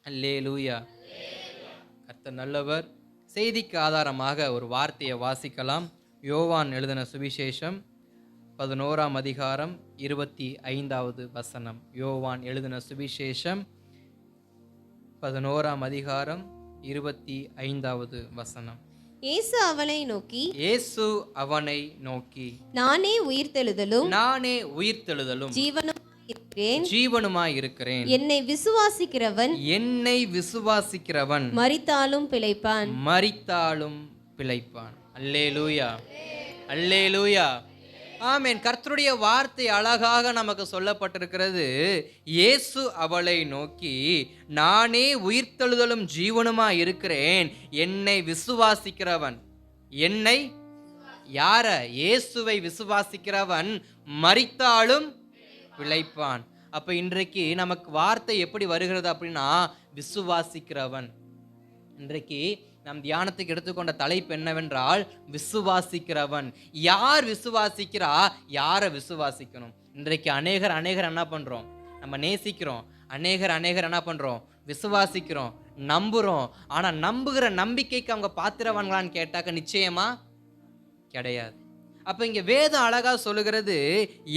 அல்லேலூயா. கர்த்தர் நல்லவர். செய்திக்கு ஆதாரமாக ஒரு வார்த்தையை வாசிக்கலாம். யோவான் எழுதின சுவிசேஷம் 11ஆம் அதிகாரம் 25வது வசனம். யோவான் எழுதின சுவிசேஷம் 11ஆம் அதிகாரம் 25வது வசனம். இயேசு அவனை நோக்கி, இயேசு அவனை நோக்கி, நானே உயிர்த்தெழுதலும் நானே உயிர்த்தெழுதலும் ஜீவனுமாய் இருக்கிறேன். என்னை விசுவாசிக்கிறவன் என்னை விசுவாசிக்கிறவன் மரித்தாலும் பிழைப்பான். மரித்தாலும் பிழைப்பான். அல்லேலூயா, அல்லேலூயா, ஆமென். கர்த்தருடைய வார்த்தை அழகாக நமக்கு சொல்லப்பட்டிருக்கிறது. இயேசு அவளை நோக்கி, நானே உயிர்த்தெழுதலும் ஜீவனுமாய் இருக்கிறேன். என்னை விசுவாசிக்கிறவன், என்னை யார? இயேசுவை விசுவாசிக்கிறவன் மரித்தாலும் பிழைப்பான். அப்ப இன்றைக்கு நமக்கு வார்த்தை எப்படி வருகிறது அப்படின்னா, விசுவாசிக்கிறவன். இன்றைக்கு நம் தியானத்துக்கு எடுத்துக்கொண்ட தலைப்பு என்னவென்றால், விசுவாசிக்கிறவன். யார் விசுவாசிக்கிறா? யாரை விசுவாசிக்கணும்? இன்றைக்கு அநேகர் என்ன பண்றோம்? நம்ம நேசிக்கிறோம். அநேகர் என்ன பண்றோம்? விசுவாசிக்கிறோம், நம்புறோம். ஆனா நம்புகிற நம்பிக்கைக்கு அவங்க பாத்திரவான்களான்னு கேட்டாக்க நிச்சயமா கிடையாது. அப்ப இங்க வேதம் அழகா சொல்லுகிறது,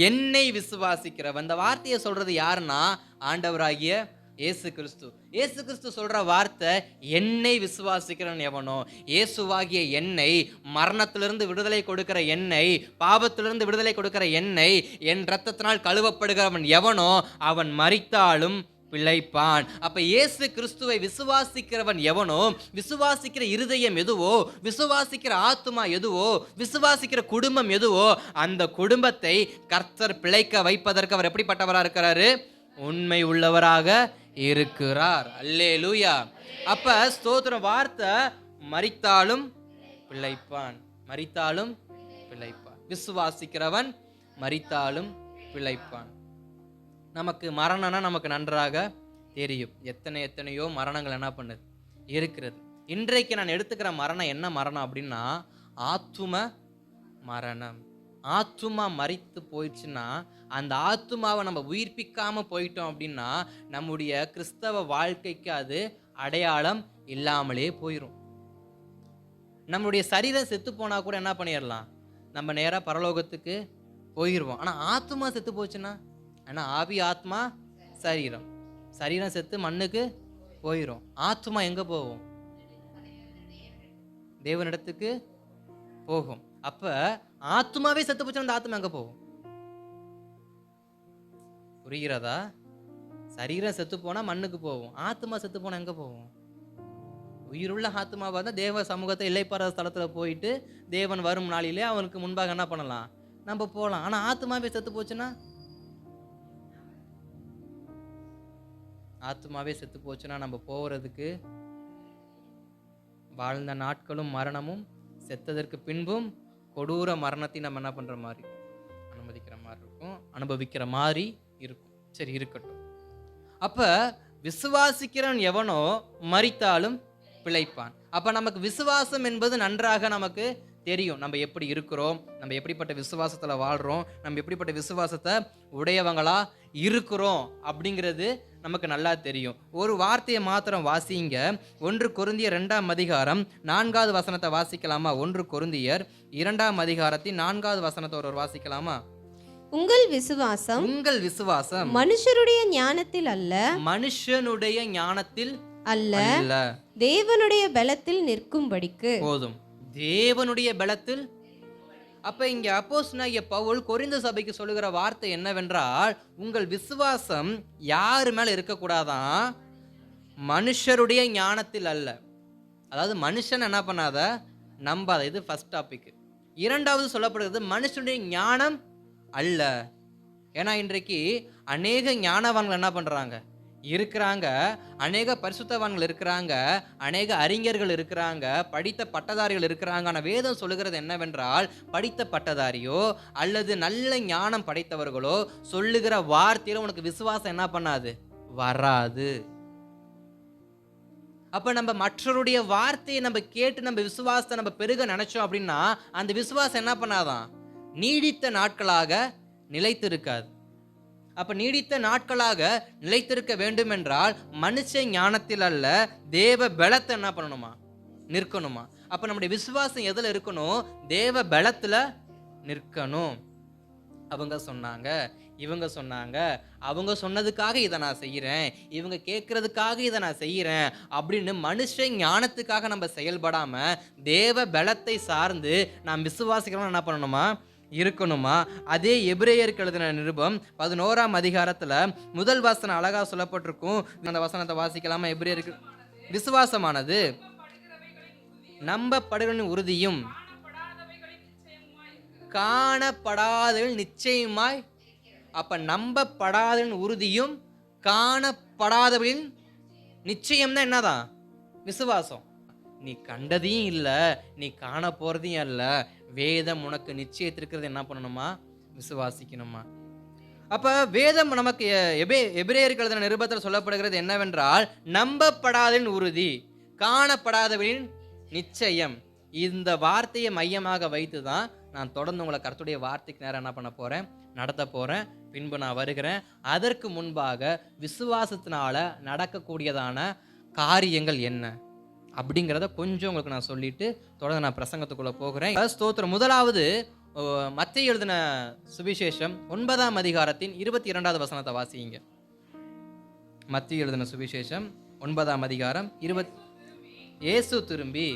என்னை விசுவாசிக்கிறவன். இந்த வார்த்தையை சொல்றது யாருன்னா, ஆண்டவராகிய இயேசு கிறிஸ்து. இயேசு கிறிஸ்து சொல்ற வார்த்தை, என்னை விசுவாசிக்கிறவன் எவனோ, இயேசுவாகிய என்னை, மரணத்திலிருந்து விடுதலை கொடுக்கிற என்னை, பாவத்திலிருந்து விடுதலை கொடுக்கிற என்னை, என் இரத்தத்தினால் கழுவப்படுகிறவன் எவனோ அவன் மரித்தாலும் பிழைப்பான். அப்ப இயேசு கிறிஸ்துவை விசுவாசிக்கிறவன் எவனோ, விசுவாசிக்கிற இருதயம் எதுவோ, விசுவாசிக்கிற ஆத்துமா எதுவோ, விசுவாசிக்கிற குடும்பம் எதுவோ, அந்த குடும்பத்தை கர்த்தர் பிழைக்க வைப்பதற்கு அவர் எப்படிப்பட்டவராக இருக்கிறாரு? உண்மை உள்ளவராக இருக்கிறார். அல்லேலூயா. அப்ப ஸ்தோத்திர வார்த்தை, மரித்தாலும் பிழைப்பான், மரித்தாலும் பிழைப்பான். விசுவாசிக்கிறவன் மரித்தாலும் பிழைப்பான். நமக்கு மரணம்னா நமக்கு நன்றாக தெரியும். எத்தனையோ மரணங்கள் என்ன பண்ணுது இருக்கிறது. இன்றைக்கு நான் எடுத்துக்கிற மரணம் என்ன மரணம் அப்படின்னா, ஆத்தும மரணம். ஆத்துமா மரித்து போயிடுச்சுன்னா, அந்த ஆத்துமாவை நம்ம உயிர்ப்பிக்காம போயிட்டோம் அப்படின்னா, நம்முடைய கிறிஸ்தவ வாழ்க்கைக்கு அது அடையாளம் இல்லாமலே போயிடும். நம்முடைய சரீரம் செத்து போனா கூட என்ன பண்ணிடலாம், நம்ம நேராக பரலோகத்துக்கு போயிடுவோம். ஆனால் ஆத்துமா செத்து போச்சுன்னா, ஏன்னா ஆவி, ஆத்மா, சரீரம். சரீரம் செத்து மண்ணுக்கு போயிடும். ஆத்மா எங்க போகும்? தேவனிடத்துக்கு போகும். அப்ப ஆத்மாவே செத்து போச்சுன்னா அந்த ஆத்மா எங்க போகும்? புரிகிறதா? சரீரம் செத்து போனா மண்ணுக்கு போகும். ஆத்மா செத்து போனா எங்க போகும்? உயிருள்ள ஆத்மாவா தான் தேவ சமூகத்தை இளைப்பாற ஸ்தலத்துல போயிட்டு தேவன் வரும் நாளிலே அவனுக்கு முன்பாக என்ன பண்ணலாம், நம்ம போகலாம். ஆனா ஆத்மாவே செத்து போச்சுன்னா, ஆத்மாவே செத்து போச்சுன்னா நம்ம போகிறதுக்கு வாழ்ந்த நாட்களும் மரணமும், செத்ததற்கு பின்பும் கொடூர மரணத்தை நம்ம என்ன பண்ற மாதிரி அனுமதிக்கிற மாதிரி இருக்கும், அனுபவிக்கிற மாதிரி இருக்கும். சரி, இருக்கட்டும். அப்ப விசுவாசிக்கிறவன் எவனோ மரித்தாலும் பிழைப்பான். அப்ப நமக்கு விசுவாசம் என்பது நன்றாக நமக்கு தெரியும். நம்ம எப்படி இருக்கிறோம், நம்ம எப்படிப்பட்ட விசுவாசத்துல வாழ்றோம், நம்ம எப்படிப்பட்ட விசுவாசத்தை உடையவங்களா இருக்கிறோம் அப்படிங்கிறது நமக்கு நல்லா தெரியும். ஒரு வார்த்தையை மாத்திரம் வாசிங்க. 1 கொரிந்தியர் 2ஆம் அதிகாரம் 4வது வசனத்தை வாசிக்கலாமா? 1 கொரிந்தியர் 2ஆம் அதிகாரத்தின் 4வது வசனத்தை ஒரு வாசிக்கலாமா? உங்கள் விசுவாசம் மனுஷருடைய ஞானத்தில் அல்ல, மனுஷனுடைய ஞானத்தில் அல்ல, தேவனுடைய பலத்தில் நிற்கும்படிக்கு. போதும், தேவனுடைய பலத்தில். அப்ப இங்க அப்போஸ்தலனாகிய பவுல் கொரிந்து சபைக்கு சொல்லுகிற வார்த்தை என்னவென்றால், உங்கள் விசுவாசம் யாரு மேல இருக்கக்கூடாதான்? மனுஷருடைய ஞானத்தில் அல்ல. அதாவது மனுஷன் என்ன பண்ணாத, நம்பாத. இது ஃபர்ஸ்ட் டாபிக். இரண்டாவது சொல்லப்படுகிறது மனுஷனுடைய ஞானம் அல்ல. ஏன்னா இன்றைக்கு அநேக ஞானவான்கள் என்ன பண்றாங்க இருக்கிறாங்க, அநேக பரிசுத்தவான்கள் இருக்கிறாங்க, அநேக அறிஞர்கள் இருக்கிறாங்க, படித்த பட்டதாரிகள் இருக்கிறாங்க. ஆனால் வேதம் சொல்லுகிறது என்னவென்றால், படித்த பட்டதாரியோ அல்லது நல்ல ஞானம் படைத்தவர்களோ சொல்லுகிற வார்த்தையில உனக்கு விசுவாசம் என்ன பண்ணாது, வராது. அப்ப நம்ம மற்றவருடைய வார்த்தையை நம்ம கேட்டு நம்ம விசுவாசத்தை நம்ம பெருக நினைச்சோம் அப்படின்னா, அந்த விசுவாசம் என்ன பண்ணாதான், நீடித்த நாட்களாக நிலைத்து இருக்காது. அப்ப நீடித்த நாட்களாக நிலைத்திருக்க வேண்டும் என்றால் மனுஷ ஞானத்தில் அல்ல, தேவ பலத்தை என்ன பண்ணணுமா? நிற்கணுமா? அப்ப நம்முடைய விசுவாசம் எதுல இருக்கணும்? தேவ பலத்துல நிற்கணும். அவங்க சொன்னாங்க, இவங்க சொன்னாங்க, அவங்க சொன்னதுக்காக இதை நான் செய்யறேன், இவங்க கேட்கறதுக்காக இதை நான் செய்யறேன் அப்படின்னு மனுஷ ஞானத்துக்காக நம்ம செயல்படாம தேவ பலத்தை சார்ந்து நாம் விசுவாசிக்கிறோம் என்ன பண்ணணுமா? இருக்கணுமா? அதே எபிரேயருக்கு எழுதின நிருபம் 11ஆம் அதிகாரத்துல முதல் வசனம் அழகா சொல்லப்பட்டிருக்கும். அந்த வசனத்தை வாசிக்கலாமா? எபிரேயருக்கு விசுவாசமானது நம்பப்படுகளின் உறுதியும் காணப்படாதவர்கள் நிச்சயமாய். அப்ப நம்பப்படாதவரின் உறுதியும் காணப்படாதவரின் நிச்சயம் தான் என்னதான்? விசுவாசம். நீ கண்டதையும் இல்ல, நீ காண போறதையும் அல்ல, வேதம் உனக்கு நிச்சயத்திருக்கிறது என்ன பண்ணணுமா? விசுவாசிக்கணுமா? அப்ப வேதம் நமக்கு எபிரேயருக்கு எழுதின நிருபத்தில் சொல்லப்படுகிறது என்னவென்றால், நம்பப்படாதவரின் உறுதி, காணப்படாதவரின் நிச்சயம். இந்த வார்த்தையை மையமாக வைத்து தான் நான் தொடர்ந்து உங்களை கர்த்தருடைய வார்த்தைக்கு நேரம் என்ன பண்ண போறேன்? நடத்த போறேன். பின்பு நான் வருகிறேன். அதற்கு முன்பாக விசுவாசத்தினால நடக்கக்கூடியதான காரியங்கள் என்ன அப்படிங்கிறத கொஞ்சம் உங்களுக்கு நான் சொல்லிட்டு தொடர்ந்து நான் பிரசங்கத்துக்குள்ள போகிறேன். ஸ்தோத்திரம். முதலாவது மத்தேயு எழுதின சுவிசேஷம் 9ஆம் அதிகாரத்தின் 22வது வசனத்தை வாசிங்க. மத்தேயு எழுதின சுவிசேஷம் 9ஆம் அதிகாரம் 20. இயேசு திரும்பி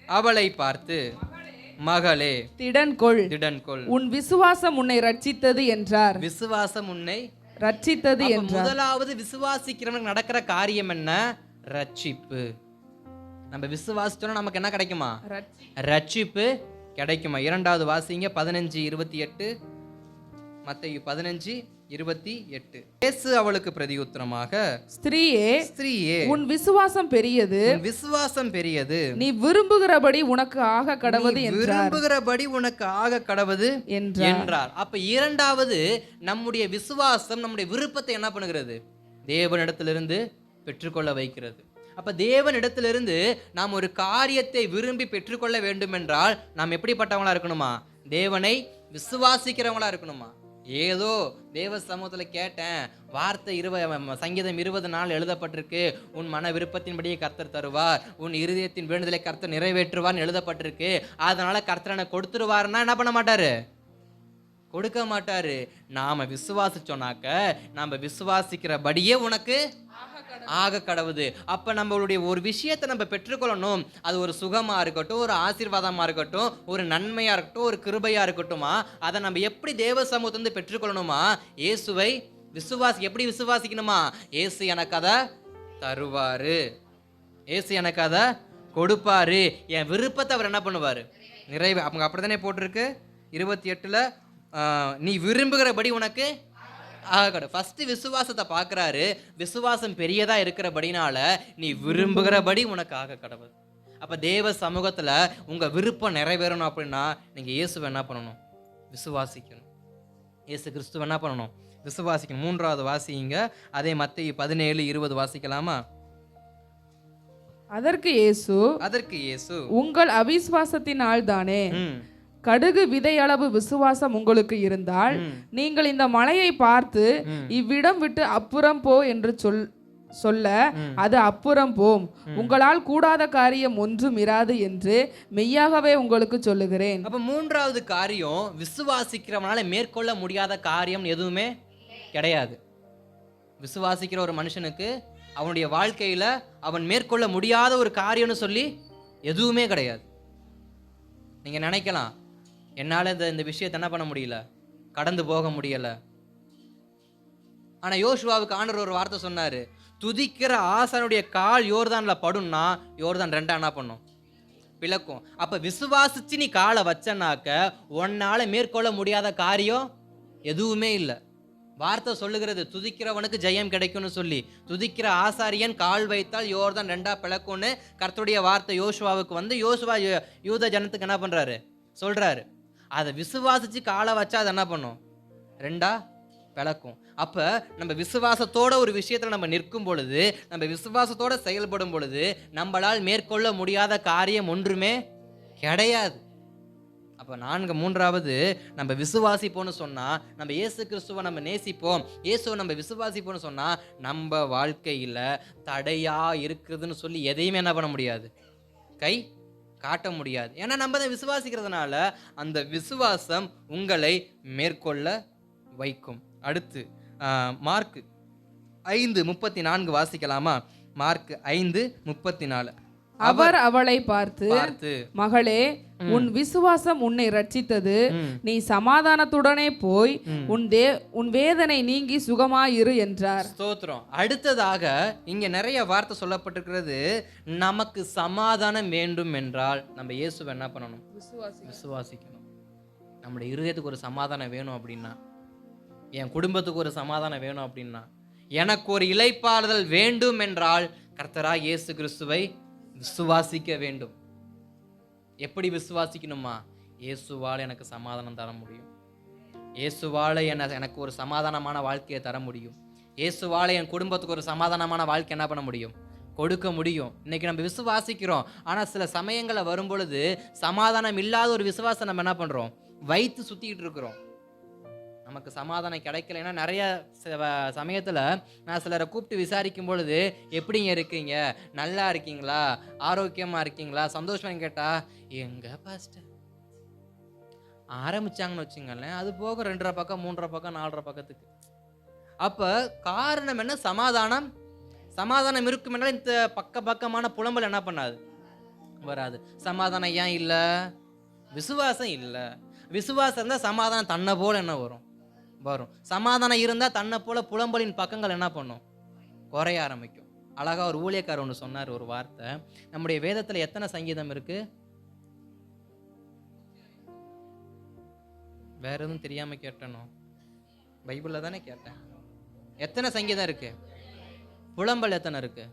அவளை பார்த்து, மகளே, திடன்கொள், உன் விசுவாசம் உன்னை ரட்சித்தது என்றார். விசுவாசம் உன்னை ரட்சித்தது என்றார். முதலாவது விசுவாசிக்கிறவனுக்கு நடக்கிற காரியம் என்ன? ரட்சிப்பு. நம்ம விசுவாசிச்சோம்னா நமக்கு என்ன கிடைக்குமா? ரட்சிப்பு கிடைக்குமா? இரண்டாவது வாசிங்க 15:28. மத்தேயு 15:28. இயேசு அவளுக்கு பிரதியுத்தரமாக, ஸ்திரீயே, உன் விசுவாசம் பெரியது, விசுவாசம் பெரியது, நீ விரும்புகிறபடி உனக்கு ஆக கடவது என்றார். விரும்புகிறபடி உனக்கு ஆக கடவது என்றார். அப்ப இரண்டாவது, நம்முடைய விசுவாசம் நம்முடைய விருப்பத்தை என்ன பண்ணுகிறது? தேவனிடத்திலிருந்து பெற்றுக்கொள்ள வைக்கிறது. அப்ப தேவனிடத்திலிருந்து நாம் ஒரு காரியத்தை விரும்பி பெற்றுக்கொள்ள வேண்டும் என்றால் நாம் எப்படிப்பட்டவங்களா இருக்கணுமா? தேவனை விசுவாசிக்கிறவங்களா இருக்கணுமா? ஏதோ தேவ சமூகத்துல கேட்டேன், வார்த்தை சங்கீதம் 20 எழுதப்பட்டிருக்கு, உன் மன விருப்பத்தின்படியே கர்த்தர் தருவார், உன் இருதயத்தின் வேண்டுதலை கர்த்தர் நிறைவேற்றுவார்னு எழுதப்பட்டிருக்கு, அதனால கர்த்தர் எனக்கு கொடுத்துருவாருன்னா என்ன பண்ண மாட்டாரு? கொடுக்க மாட்டாரு. நாம விசுவாசிச்சோனாக்க நம்ம விசுவாசிக்கிறபடியே உனக்கு ஆக கடவுது. அப்ப நம்மளுடைய ஒரு விஷயத்தை நம்ம பெற்றுக்கொள்ளணும். அது ஒரு சுகமா இருக்கட்டும், ஒரு ஆசீர்வாதமா இருக்கட்டும், ஒரு நன்மையா இருக்கட்டும், ஒரு கிருபையா இருக்கட்டுமா, அதை நம்ம எப்படி தேவ சமூகத்திலிருந்து பெற்றுக்கொள்ளணுமா? இயேசுவை எப்படி விசுவாசிக்கணுமா? இயேசு எனக்கு அதை தருவாரு, இயேசு எனக்கு அதை கொடுப்பாரு, என் விருப்பத்தை அவர் என்ன பண்ணுவாரு? நிறைவே. அவங்க அப்படித்தானே போட்டிருக்கு 28ல, நீ விரும்புகிறபடி உனக்கு ஃபர்ஸ்ட் விசுவாசத்தை பார்க்குறாரு. விசுவாசம் பெரியதா இருக்கிறபடினால நீ விரும்புகிறபடி உனக்கு ஆக கடவுள். அப்போ தேவ சமூகத்தில் உங்கள் விருப்பம் நிறைவேறணும் அப்படின்னா நீங்கள் இயேசுவை என்ன பண்ணணும்? விசுவாசிக்கணும். இயேசு கிறிஸ்துவ என்ன பண்ணணும்? விசுவாசிக்கணும். மூன்றாவது வாசிங்க. அதே மத்தேயு 17:20 வாசிக்கலாமா? அதற்கு இயேசு உங்கள் அவிசுவாசத்தினால் தானே, கடுகு விதையளவு விசுவாசம் உங்களுக்கு இருந்தால் நீங்கள் இந்த மலையை பார்த்து இவ்விடம் விட்டு அப்புறம் போ என்று சொல்ல அது அப்புறம் போம், உங்களால் கூடாத காரியம் ஒன்றும் இராது என்று மெய்யாகவே உங்களுக்கு சொல்லுகிறேன். அப்ப மூன்றாவது காரியம், விசுவாசிக்கிறவனால மேற்கொள்ள முடியாத காரியம் எதுவுமே கிடையாது. விசுவாசிக்கிற ஒரு மனுஷனுக்கு அவனுடைய வாழ்க்கையில அவன் மேற்கொள்ள முடியாத ஒரு காரியம்னு சொல்லி எதுவுமே கிடையாது. நீங்க நினைக்கலாம், என்னால இந்த விஷயத்தை என்ன பண்ண முடியல, கடந்து போக முடியல. ஆனா யோசுவாவுக்கு ஆண்டவர் ஒரு வார்த்தை சொன்னாரு, துதிக்கிற ஆசானுடைய கால் யோர்தான்ல படும்னா யோர்தான் ரெண்டா என்ன பண்ணும்? பிளக்கும். அப்ப விசுவாசிச்சு நீ காலை வச்சனாக்க உன்னால மேற்கொள்ள முடியாத காரியம் எதுவுமே இல்லை. வார்த்தை சொல்லுகிறது, துதிக்கிறவனுக்கு ஜெயம் கிடைக்கும்னு சொல்லி. துதிக்கிற ஆசாரியன் கால் வைத்தால் யோர்தான் ரெண்டா பிளக்கும்னு கர்த்தருடைய வார்த்தை யோசுவாவுக்கு யோசுவா யூத ஜனத்துக்கு என்ன பண்றாரு? சொல்றாரு. அதை விசுவாசிச்சு காலை வச்சா அது என்ன பண்ணும்? ரெண்டா பிளக்கும். அப்ப நம்ம விசுவாசத்தோட ஒரு விஷயத்துல நம்ம நிற்கும் பொழுது, நம்ம விசுவாசத்தோட செயல்படும் பொழுது நம்மளால் மேற்கொள்ள முடியாத காரியம் ஒன்றுமே கிடையாது. அப்போ மூன்றாவது, நம்ம விசுவாசிப்போம்னு சொன்னா, நம்ம இயேசு கிறிஸ்துவை நம்ம நேசிப்போம், இயேசுவை நம்ம விசுவாசிப்போம்னு சொன்னா, நம்ம வாழ்க்கையில தடையா இருக்குதுன்னு சொல்லி எதையுமே என்ன பண்ண முடியாது, கை காட்ட முடியாது. ஏன்னா நம்ம தான் விசுவாசிக்கிறதுனால அந்த விசுவாசம் உங்களை மேற்கொள்ள வைக்கும். அடுத்து மார்க் 5:34 வாசிக்கலாமா? மார்க் 5:34. அவர் அவளை பார்த்து, மகளே, உன் விசுவாசம் உன்னை ரட்சித்தது, நீ சமாதானத்துடனே போய் உன் வேதனை நீங்கி சுகமாயிரு என்றார். ஸ்தோத்திரம். அடுத்ததாக இங்க நிறைய வார்த்தை சொல்லப்பட்டிருக்கிறது. நமக்கு சமாதானம் வேண்டும் என்றால் நம்ம இயேசுவை என்ன பண்ணணும்? விசுவாசிக்கணும். நம்முடைய இருதயத்துக்கு ஒரு சமாதானம் வேணும் அப்படின்னா, என் குடும்பத்துக்கு ஒரு சமாதானம் வேணும் அப்படின்னா, எனக்கு ஒரு இளைப்பாறுதல் வேண்டும் என்றால் கர்த்தராகிய இயேசு கிறிஸ்துவை விசுவாசிக்க வேண்டும். எப்படி விசுவாசிக்கணுமா? இயேசுவால் எனக்கு சமாதானம் தர முடியும், இயேசுவால் எனக்கு ஒரு சமாதானமான வாழ்க்கையை தர முடியும், இயேசுவால் என் குடும்பத்துக்கு ஒரு சமாதானமான வாழ்க்கை என்ன பண்ண முடியும், கொடுக்க முடியும். இன்னைக்கு நம்ம விசுவாசிக்கிறோம், ஆனால் சில சமயங்களை வரும்பொழுது சமாதானம் இல்லாத ஒரு விசுவாசம் நம்ம என்ன பண்ணுறோம், வைத்து சுற்றிக்கிட்டு இருக்கிறோம். நமக்கு சமாதானம் கிடைக்கலைன்னா நிறைய சமயத்தில் நான் சிலரை கூப்பிட்டு விசாரிக்கும் பொழுது, எப்படிங்க இருக்கீங்க, நல்லா இருக்கீங்களா, ஆரோக்கியமாக இருக்கீங்களா, சந்தோஷமாக கேட்டால், எங்க பாஸ்டர் ஆரம்பிச்சாங்கன்னு வச்சுங்களேன், அது போக 2.5 பக்கம் 3.5 பக்கம் 4.5 பக்கத்துக்கு. அப்போ காரணம் என்ன? சமாதானம். சமாதானம் இருக்கும் என்றால் இந்த பக்கமான புலம்பல் என்ன பண்ணாது, வராது. சமாதானம் ஏன் இல்லை? விசுவாசம் இல்லை. விசுவாசம் இருந்தால் சமாதானம் தன்னை போல என்ன வரும்? சமாதானம் இருந்தால் தன்னை போல புலம்பலின் பக்கங்கள் என்ன பண்ணும்? குறைய ஆரம்பிக்கும். அழகா ஒரு ஊழியக்காரர் ஒன்று சொன்னார், ஒரு வார்த்தை. நம்முடைய வேதத்தில் எத்தனை சங்கீதம் இருக்கு? வேற எதுவும் தெரியாம கேட்டனோ? பைபிள்ல தானே கேட்டேன். எத்தனை சங்கீதம் இருக்கு? புலம்பல் எத்தனை இருக்கு?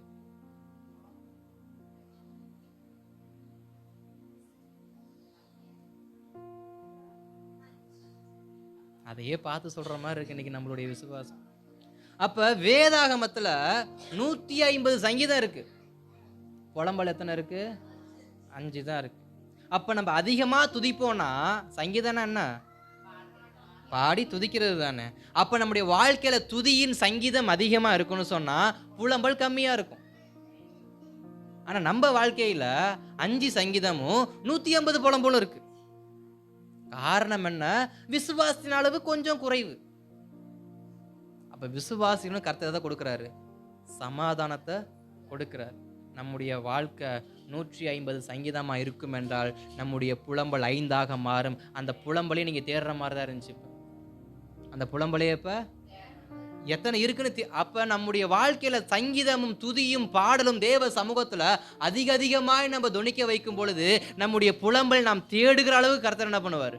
அதையே பார்த்து சொல்ற மாதிரி இருக்கு இன்னைக்கு நம்மளுடைய விசுவாசம். அப்ப வேதாகமத்துல 150 சங்கீதம் இருக்கு. புலம்பல் எத்தனை இருக்கு? 5 தான் இருக்கு. அப்ப நம்ம அதிகமா துதிப்போம்னா, சங்கீதம்னா என்ன? பாடி துதிக்கிறது தானே. அப்ப நம்முடைய வாழ்க்கையில துதியின் சங்கீதம் அதிகமா இருக்குன்னு சொன்னா புலம்பல் கம்மியா இருக்கும். ஆனா நம்ம வாழ்க்கையில 5 சங்கீதமும் 150 புலம்பலும் இருக்கு. காரணம் என்ன? விசுவாசத்தின் அளவு கொஞ்சம் குறைவு. அப்ப விசுவாசிகளும் கர்த்தர் தான் கொடுக்கிறாரு, சமாதானத்தை கொடுக்கிறார். நம்முடைய வாழ்க்கை 150 சங்கீதமா இருக்கும் என்றால் நம்முடைய புலம்பல் 5ஆக மாறும். அந்த புலம்பலையும் நீங்க தேடுற மாதிரி தான் இருந்துச்சு. அந்த புலம்பலையே இப்ப எத்தனை இருக்குன்னு அப்ப நம்முடைய வாழ்க்கையில சங்கீதமும் துதியும் பாடலும் தேவ சமூகத்துல அதிகமாய் நம்ம துணிக்க வைக்கும் பொழுது நம்முடைய புலம்பல் நாம் தேடுகிற அளவுக்கு கர்த்தர் என்ன பண்ணுவாரு?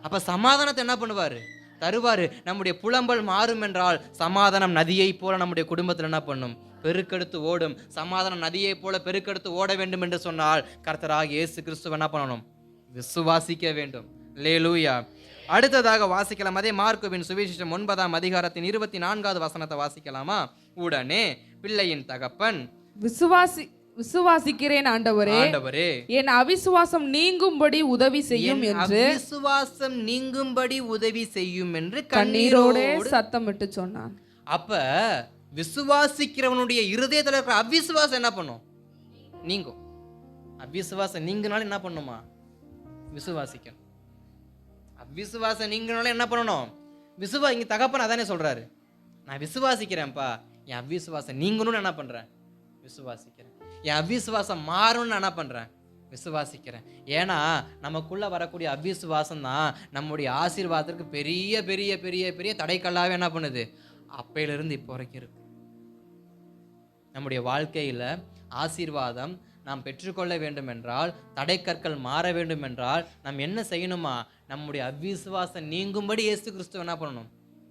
அப்ப சமாதானத்தை என்ன பண்ணுவாரு? தருவாரு. நம்முடைய புலம்பல் மாறும் என்றால் சமாதானம் நதியை போல நம்முடைய குடும்பத்தில் என்ன பண்ணும்? பெருக்கெடுத்து ஓடும். சமாதானம் நதியை போல பெருக்கெடுத்து ஓட வேண்டும் என்று சொன்னால் கர்த்தராகிய இயேசு கிறிஸ்துவை என்ன பண்ணணும்? விசுவாசிக்க வேண்டும். அல்லேலூயா. அடுத்ததாக வாசிக்கலாம். அதே மார்க்குவின் சுவிசேஷம் 9ஆம் அதிகாரத்தின் 24வது வசனத்தை வாசிக்கலாமா? உடனே பிள்ளையின் தகப்பன், விசுவாசிக்கிறேன் ஆண்டவரே, என் அவிசுவாசம் நீங்கும்படி உதவி செய்யும் என்று, விசுவாசம் நீங்கும்படி உதவி செய்யும் என்று கண்ணீரோடு சத்தமிட்டு சொன்னான். அப்ப விசுவாசிக்கிறவனுடைய இருதயத்தில் இருக்கிற அவிசுவாசம் என்ன பண்ணும்? நீங்கும். அவிசுவாசம் நீங்கினாலும் என்ன பண்ணுமா? விசுவாசிக்கணும். அவிசுவாசம் நீங்கினாலும் என்ன பண்ணணும்? இங்க தகப்பன் அதானே சொல்றாரு, நான் விசுவாசிக்கிறேன்ப்பா, என் அவிசுவாசம் நீங்கணும்னு என்ன பண்றேன்? விசுவாசிக்கிறேன். என் அவிசுவாசம் மாறும்னு என்ன பண்றேன்? விசுவாசிக்கிறேன். ஏன்னா நமக்குள்ள வரக்கூடிய அவிசுவாசம் தான் நம்முடைய ஆசீர்வாதத்திற்கு பெரிய பெரிய பெரிய பெரிய தடைக்கல்லாவே என்ன பண்ணுது? அப்பையிலிருந்து இப்போ வரைக்கும் இருக்கு. நம்முடைய வாழ்க்கையில ஆசீர்வாதம் நாம் பெற்றுக்கொள்ள வேண்டும் என்றால், தடைக்கற்கள் மாற வேண்டும் என்றால் நாம் என்ன செய்யணுமா? நம்முடைய அவிசுவாசம் நீங்கும்படி இயேசு கிறிஸ்துவ என்ன பண்ணணும்?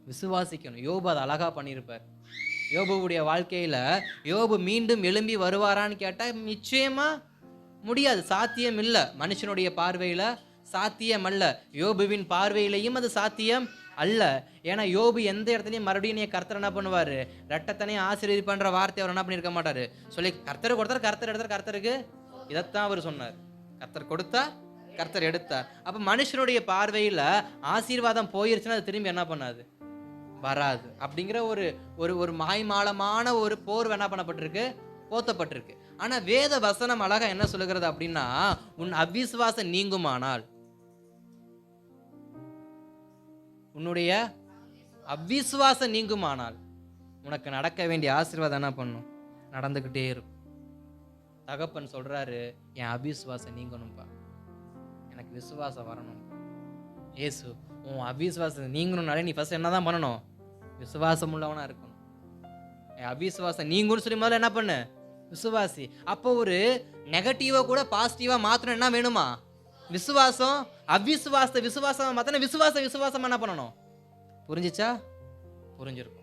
விசுவாசிக்கணும். யோபு அதை அழகா பண்ணியிருப்பார். யோபுடைய வாழ்க்கையில யோபு மீண்டும் எழும்பி வருவாரான்னு கேட்டா நிச்சயமா முடியாது, சாத்தியம் இல்லை. மனுஷனுடைய பார்வையில சாத்தியம் அல்ல, யோபுவின் பார்வையிலையும் அது சாத்தியம் அல்ல. ஏன்னா யோபு எந்த இடத்துலையும் மறுபடியும் கர்த்தர் என்ன பண்ணுவாரு? ரெட்டத்தனையும் ஆசீர்வதிப்பன்ற வார்த்தை அவர் என்ன பண்ணியிருக்க மாட்டாரு. சொல்லி கர்த்தர் கொடுத்தார், கர்த்தர் எடுத்தார், கர்த்தருக்கு இதைத்தான் அவர் சொன்னார். கர்த்தர் கொடுத்தா கர்த்தர் எடுத்தார். அப்ப மனுஷனுடைய பார்வையில ஆசீர்வாதம் போயிருச்சுன்னா அது திரும்பி என்ன பண்ணாது, வராது. அப்படிங்கிற ஒரு ஒரு ஒரு மாய்மாலமான ஒரு போர் என்ன பண்ணப்பட்டிருக்கு, போத்தப்பட்டிருக்கு. ஆனா வேத வசனம் அழகா என்ன சொல்லுகிறது அப்படின்னா, உன் அவிசுவாசம் நீங்குமானால், உன்னுடைய அவிசுவாசம் நீங்குமானால் உனக்கு நடக்க வேண்டிய ஆசீர்வாதம் என்ன பண்ணும், நடந்துகிட்டே இருக்கும். தகப்பன் சொல்றாரு, என் அவிசுவாசம் நீங்கணும்பா, எனக்கு விசுவாசம் வரணும். ஏசு, உன் அவிசுவாசம் நீங்கணும்னாலே நீ ஃபர்ஸ்ட் என்னதான் பண்ணணும், விசுவாசம் உள்ளவனா இருக்கணும். என் அவிசுவாசம் நீங்குன்னு சொல்லி முதல்ல என்ன பண்ணு, விசுவாசி. அப்போ ஒரு நெகட்டிவா கூட பாசிட்டிவா மாத்தணும் என்ன வேணுமா, விசுவாசம். அவிசுவாச விசுவாசம் மாத்தணும், விசுவாசம் என்ன பண்ணணும், புரிஞ்சிச்சா, புரிஞ்சிருக்கும்.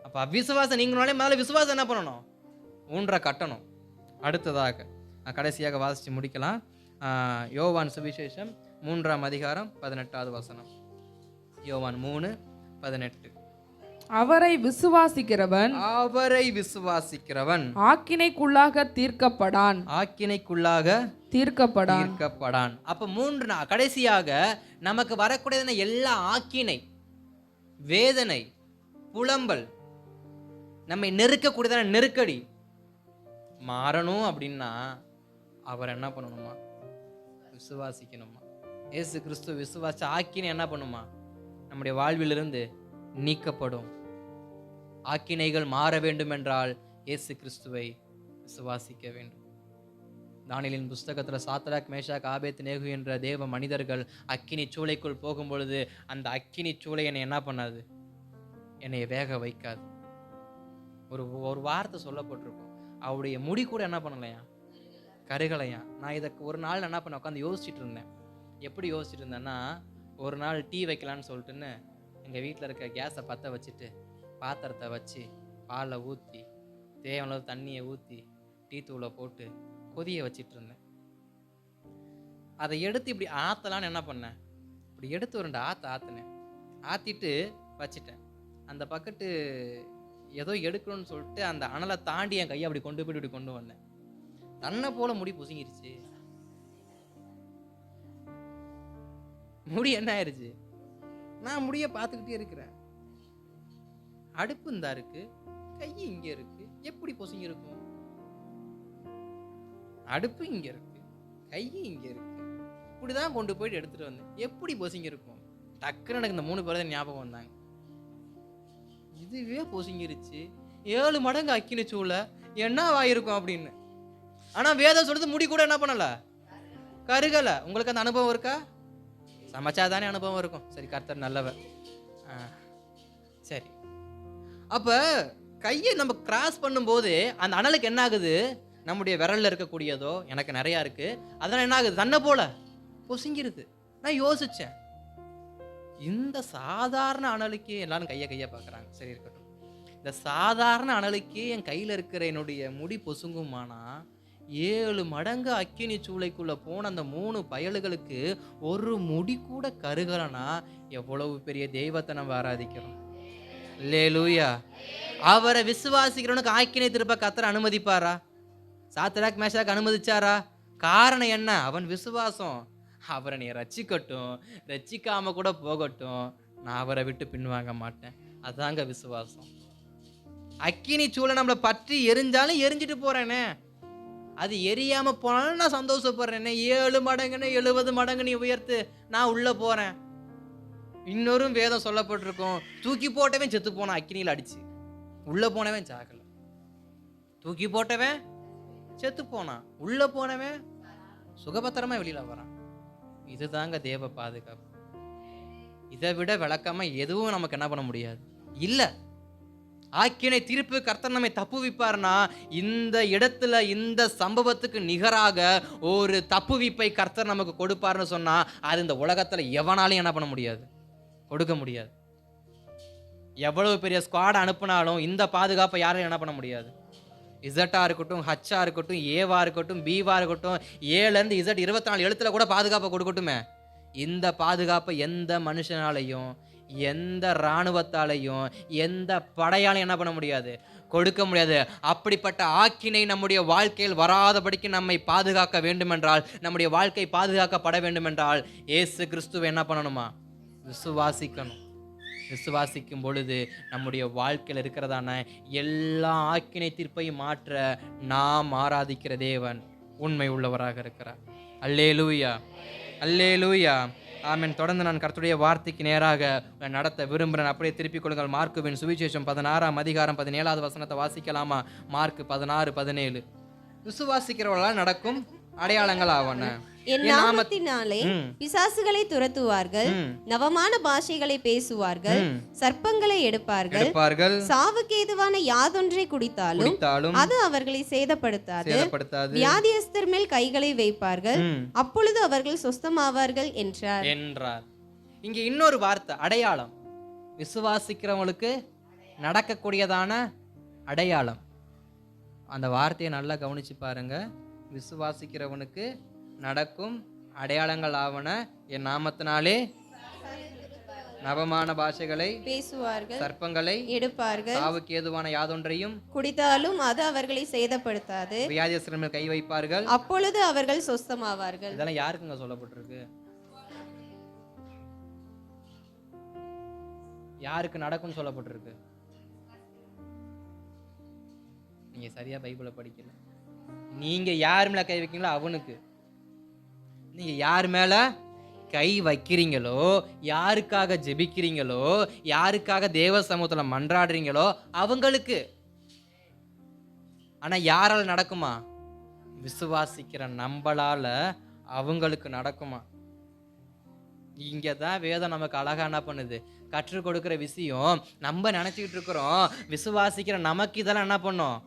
அப்ப அவிசுவாசம் நீங்கனாலே முதல்ல விசுவாசம் என்ன பண்ணணும், ஊன்ற கட்டணும். அடுத்ததாக கடைசியாக வாசிச்சு முடிக்கலாம். யோவான் சுவிசேஷம் 3ஆம் அதிகாரம் 18வது வசனம். யோவான் 3:18. அவரை விசுவாசிக்கிறவன் ஆக்கினைக்குள்ளாக தீர்க்கப்படான். அப்ப 3 கடைசியாக நமக்கு வரக்கூடிய எல்லா ஆக்கினை, வேதனை, புலம்பல், நம்மை நெருக்கக்கூடியதான நெருக்கடி மாறணும் அப்படின்னா அவர் என்ன பண்ணணுமா, விசுவாசிக்கணுமா. இயேசு கிறிஸ்து விசுவாச ஆக்கினை என்ன பண்ணுமா, நம்முடைய வாழ்விலிருந்து நீக்கப்படும். ஆக்கினைகள் மாற வேண்டும் என்றால் இயேசு கிறிஸ்துவை விசுவாசிக்க வேண்டும். தானியேலின் புஸ்தகத்துல சாத்ராக், மேஷாக், ஆபேத்நேகோ என்ற தேவ மனிதர்கள் அக்கினி சூளைக்குள் போகும் பொழுது அந்த அக்கினி சூளை என்னை என்ன பண்ணாது, என்னை வேக வைக்காது. ஒரு வார்த்தை சொல்லப்பட்டிருக்கும், அவருடைய முடி கூட என்ன பண்ணலையா, கருகலையா. நான் இதை ஒரு நாள் என்ன பண்ண உட்காந்து யோசிச்சுட்டு இருந்தேன். எப்படி யோசிச்சுட்டு இருந்தேன்னா, ஒரு நாள் டீ வைக்கலான்னு சொல்லிட்டுன்னு எங்கள் வீட்டில் இருக்க கேஸை பற்ற வச்சுட்டு பாத்திரத்தை வச்சு பாலை ஊற்றி தேவையான தண்ணியை ஊற்றி டீ தூளை போட்டு கொதிய வச்சிட்டு இருந்தேன். அதை எடுத்து இப்படி ஆற்றலான்னு என்ன பண்ணேன், இப்படி எடுத்து ஒரு 2 ஆற்றினேன். ஆற்றிட்டு வச்சிட்டேன். அந்த பக்கெட்டு ஏதோ எடுக்கணும்னு சொல்லிட்டு அந்த அனலை தாண்டி என் கையை அப்படி கொண்டு போய் இப்படி கொண்டு வந்தேன். தன்னை போல முடி பொசுங்கிருச்சு. முடி என்ன ஆயிடுச்சு, நான் முடிய பார்த்துக்கிட்டே இருக்கிறேன். அடுப்பு இந்தா இருக்கு, கை இங்க இருக்கு, எப்படி பொசுங்கி இருக்கும்? அடுப்பு இங்க இருக்கு, கை இங்க இருக்கு, இப்படிதான் கொண்டு போயிட்டு எடுத்துட்டு வந்தேன். எப்படி பொசுங்கி இருக்கும்? டக்குன்னு எனக்கு இந்த 3 பேர் தான் ஞாபகம் வந்தாங்க. இதுவே பொசுங்கிருச்சு, 7 மடங்கு அக்கினி சூளை என்ன ஆயிருக்கும் அப்படின்னு. ஆனா வேதம் சொல்றது முடி கூட என்ன பண்ணல, கருகல. உங்களுக்கு அந்த அனுபவம் இருக்கா? சமைச்சாதானே அனுபவம் இருக்கும். சரி, கர்த்தர் நல்லவர். சரி, அப்ப கையை நம்ம கிராஸ் பண்ணும்போது அந்த அனலுக்கு என்ன ஆகுது, நம்முடைய விரல்ல இருக்கக்கூடியதோ எனக்கு நிறைய இருக்கு, அதெல்லாம் என்ன ஆகுது, தன்னை போல பொசுங்கிருது. நான் யோசிச்சேன், இந்த சாதாரண அனலுக்கு எல்லாரும் கையை பார்க்குறாங்க. சரி இருக்கட்டும், இந்த சாதாரண அனலுக்கு என் கையில் இருக்கிற என்னுடைய முடி பொசுங்குமானா 7 மடங்கு அக்கினி சூளைக்குள்ள போன அந்த 3 பயலுகளுக்கு ஒரு முடி கூட கருகலனா எவ்வளவு பெரிய தெய்வத்தை நம்ம ஆராதிக்கிறோம். அல்லேலூயா. அவரை விசுவாசிக்கிறவனுக்கு ஆக்கினை திருப்ப கர்த்தர் அனுமதிப்பாரா? Shadrach, Meshach அனுமதிச்சாரா? காரணம் என்ன? அவன் விசுவாசம். அவரை நீ ரட்சிக்கட்டும், ரட்சிக்காம கூட போகட்டும், நான் அவரை விட்டு பின்வாங்க மாட்டேன். அதாங்க விசுவாசம். அக்கினி சூளை நம்மளை பற்றி எரிஞ்சாலும் எரிஞ்சிட்டு போறேனே, அது எரியாம போனாலும் நான் சந்தோஷப்படுறேனே. 7 மடங்குன்னு 70 மடங்கு நீ உயர்த்து, நான் உள்ள போறேன். இன்னொரு வேதம் சொல்லப்பட்டிருக்கும், தூக்கி போட்டவன் செத்து போனான் அக்கினியில் அடிச்சு, உள்ள போனவன் சாகல. தூக்கி போட்டவன் செத்து போனான், உள்ள போனவன் சுகபத்திரமா வெளியில வரான். இதுதாங்க தேவ பாதுகாப்பு. இதை விட விளக்கமா எதுவும் நமக்கு என்ன பண்ண முடியாது. இல்ல, ஆக்கினை தீர்ப்பு கர்த்தர் நம்மை தப்புவிப்பார்னா இந்த இடத்துல இந்த சம்பவத்துக்கு நிகராக ஒரு தப்புவிப்பை கர்த்தர் நமக்கு கொடுப்பார்னு சொன்னா அது இந்த உலகத்துல எவனாலையும் என்ன பண்ண முடியாது, கொடுக்க முடியாது. எவ்வளவு பெரிய ஸ்குவாட் அனுப்புனாலும் இந்த பாதுகாப்பை யாரும் என்ன பண்ண முடியாது. இசட்டா இருக்கட்டும், ஹச்சா இருக்கட்டும், ஏவா இருக்கட்டும், பீவா இருக்கட்டும், ஏலேருந்து இசட் 24 எழுத்துல கூட பாதுகாப்பை கொடுக்கட்டுமே, இந்த பாதுகாப்பை எந்த மனுஷனாலையும் எந்த இராணுவத்தாலையும் எந்த படையாலையும் என்ன பண்ண முடியாது, கொடுக்க முடியாது. அப்படிப்பட்ட ஆக்கினை நம்முடைய வாழ்க்கையில் வராதபடிக்கு நம்மை பாதுகாக்க வேண்டுமென்றால், நம்முடைய வாழ்க்கை பாதுகாக்கப்பட வேண்டுமென்றால் இயேசு கிறிஸ்துவை என்ன பண்ணணுமா? விசுவாசிக்கணும். விசுவாசிக்கும் பொழுது நம்முடைய வாழ்க்கையில் இருக்கிறதான எல்லா ஆக்கினை தீர்ப்பையும் மாற்ற நாம் ஆராதிக்கிற தேவன் உண்மை உள்ளவராக இருக்கிறார். அல்லேலூயா, அல்லேலூயா, ஆமென். தொடர்ந்து நான் கர்த்தருடைய வார்த்தைக்கு நேராக நடத்த விரும்புகிறேன். அப்படியே திருப்பிக் கொள்ளுங்கள். மார்க்குவின் சுவிசேஷம் 16ஆம் அதிகாரம் 17வது வசனத்தை வாசிக்கலாமா? மார்க் 16:17. விசுவாசிக்கிறவர்களால் நடக்கும் அடையாளங்கள் ஆவன. என் நாமத்தினாலே பிசாசுகளை துரத்துவார்கள், நவமான பாஷைகளை பேசுவார்கள், சர்ப்பங்களை எடுப்பார்கள், சாவுக்கு ஏதுவான யாதொன்றை குடித்தாலும் அது அவர்களை சேதப்படுத்தாது, வியாதியஸ்தர் மேல் கைகளை வைப்பார்கள், அப்பொழுது அவர்கள் சொஸ்தமாவார்கள் என்றார். இங்க இன்னொரு வார்த்தை, அடையாளம். விசுவாசிக்கிறவங்களுக்கு நடக்கக்கூடியதான அடையாளம். அந்த வார்த்தையை நல்லா கவனிச்சு பாருங்க. விசுவாசிக்கிறவனுக்கு நடக்கும் அடையாளங்கள் ஆவன, என் நாமத்தினாலே நவமான பாஷைகளை பேசுவார்கள், சர்ப்பங்களை எடுப்பார்கள், சாவுக்கு ஏதுவான யாதொன்றையும் குடித்தாலும் அது அவர்களை சேதப்படுத்தாது, வியாதியஸ்தர் மேல் கை வைப்பார்கள், அப்பொழுது அவர்கள் சொஸ்தமாவார்கள். இதெல்லாம் யாருக்குங்க சொல்லப்பட்டிருக்கு? யாருக்கு நடக்கும்னு சொல்லப்பட்டிருக்கு? நீங்க சரியா பைபிளை படிக்கல. நீங்க யார் மேல கை வைக்கீங்களோ அவனுக்கு. நீங்க யார் மேல கை வைக்கிறீங்களோ, யாருக்காக ஜெபிக்கிறீங்களோ, யாருக்காக தேவ சமூகத்துல மன்றாடுறீங்களோ அவங்களுக்கு. ஆனா யாரால நடக்குமா? விசுவாசிக்கிற நம்மளால அவங்களுக்கு நடக்குமா? இங்கதான் வேதம் நமக்கு அழகா என்ன பண்ணுது, கற்றுக் கொடுக்கிற விஷயம். நம்ம நினைச்சுக்கிட்டு இருக்கிறோம் விசுவாசிக்கிற நமக்கு இதெல்லாம் என்ன பண்ணும்,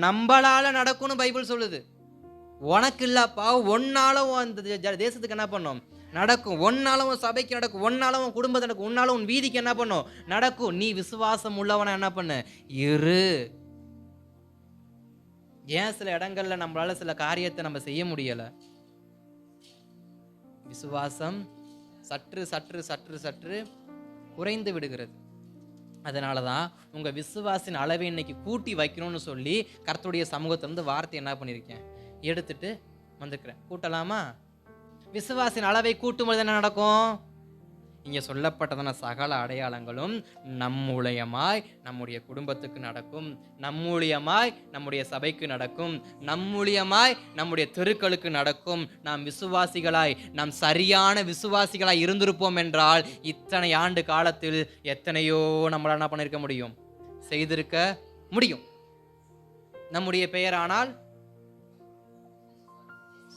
நம்மளால நடக்கும்னு பைபிள் சொல்லுது. உனக்கு இல்லப்பா, ஒன்னாலும் அந்த தேசத்துக்கு என்ன பண்ணும், நடக்கும். ஒன்னாலும் சபைக்கு நடக்கும், ஒன்னாலும் குடும்பத்துக்கு நடக்கும், ஒன்னாலும் வீதிக்கு என்ன பண்ணும், நடக்கும். நீ விசுவாசம் உள்ளவன என்ன பண்ணு, இரு. ஏன் சில இடங்கள்ல நம்மளால சில காரியத்தை நம்ம செய்ய முடியல? விசுவாசம் சற்று சற்று சற்று சற்று குறைந்து விடுகிறது. அதனாலதான் உங்க விசுவாசின் அளவை இன்னைக்கு கூட்டி வைக்கணும்னு சொல்லி கர்த்தருடைய சமூகத்திலிருந்து வார்த்தை என்ன பண்ணிருக்கேன், எடுத்துட்டு வந்திருக்கிறேன். கூட்டலாமா? விசுவாசின் அளவை கூட்டும்போது என்ன நடக்கும்? இங்க சொல்லப்பட்டதான சகல அடையாளங்களும் நம் மூலியமாய் நம்முடைய குடும்பத்துக்கு நடக்கும், நம் மூலியமாய் நம்முடைய சபைக்கு நடக்கும், நம் மூலியமாய் நம்முடைய தெருக்களுக்கு நடக்கும். நாம் விசுவாசிகளாய், நாம் சரியான விசுவாசிகளாய் இருந்திருப்போம் என்றால் இத்தனை ஆண்டு காலத்தில் எத்தனையோ நம்மளால் என்ன பண்ணிருக்க முடியும், செய்திருக்க முடியும். நம்முடைய பெயரானால்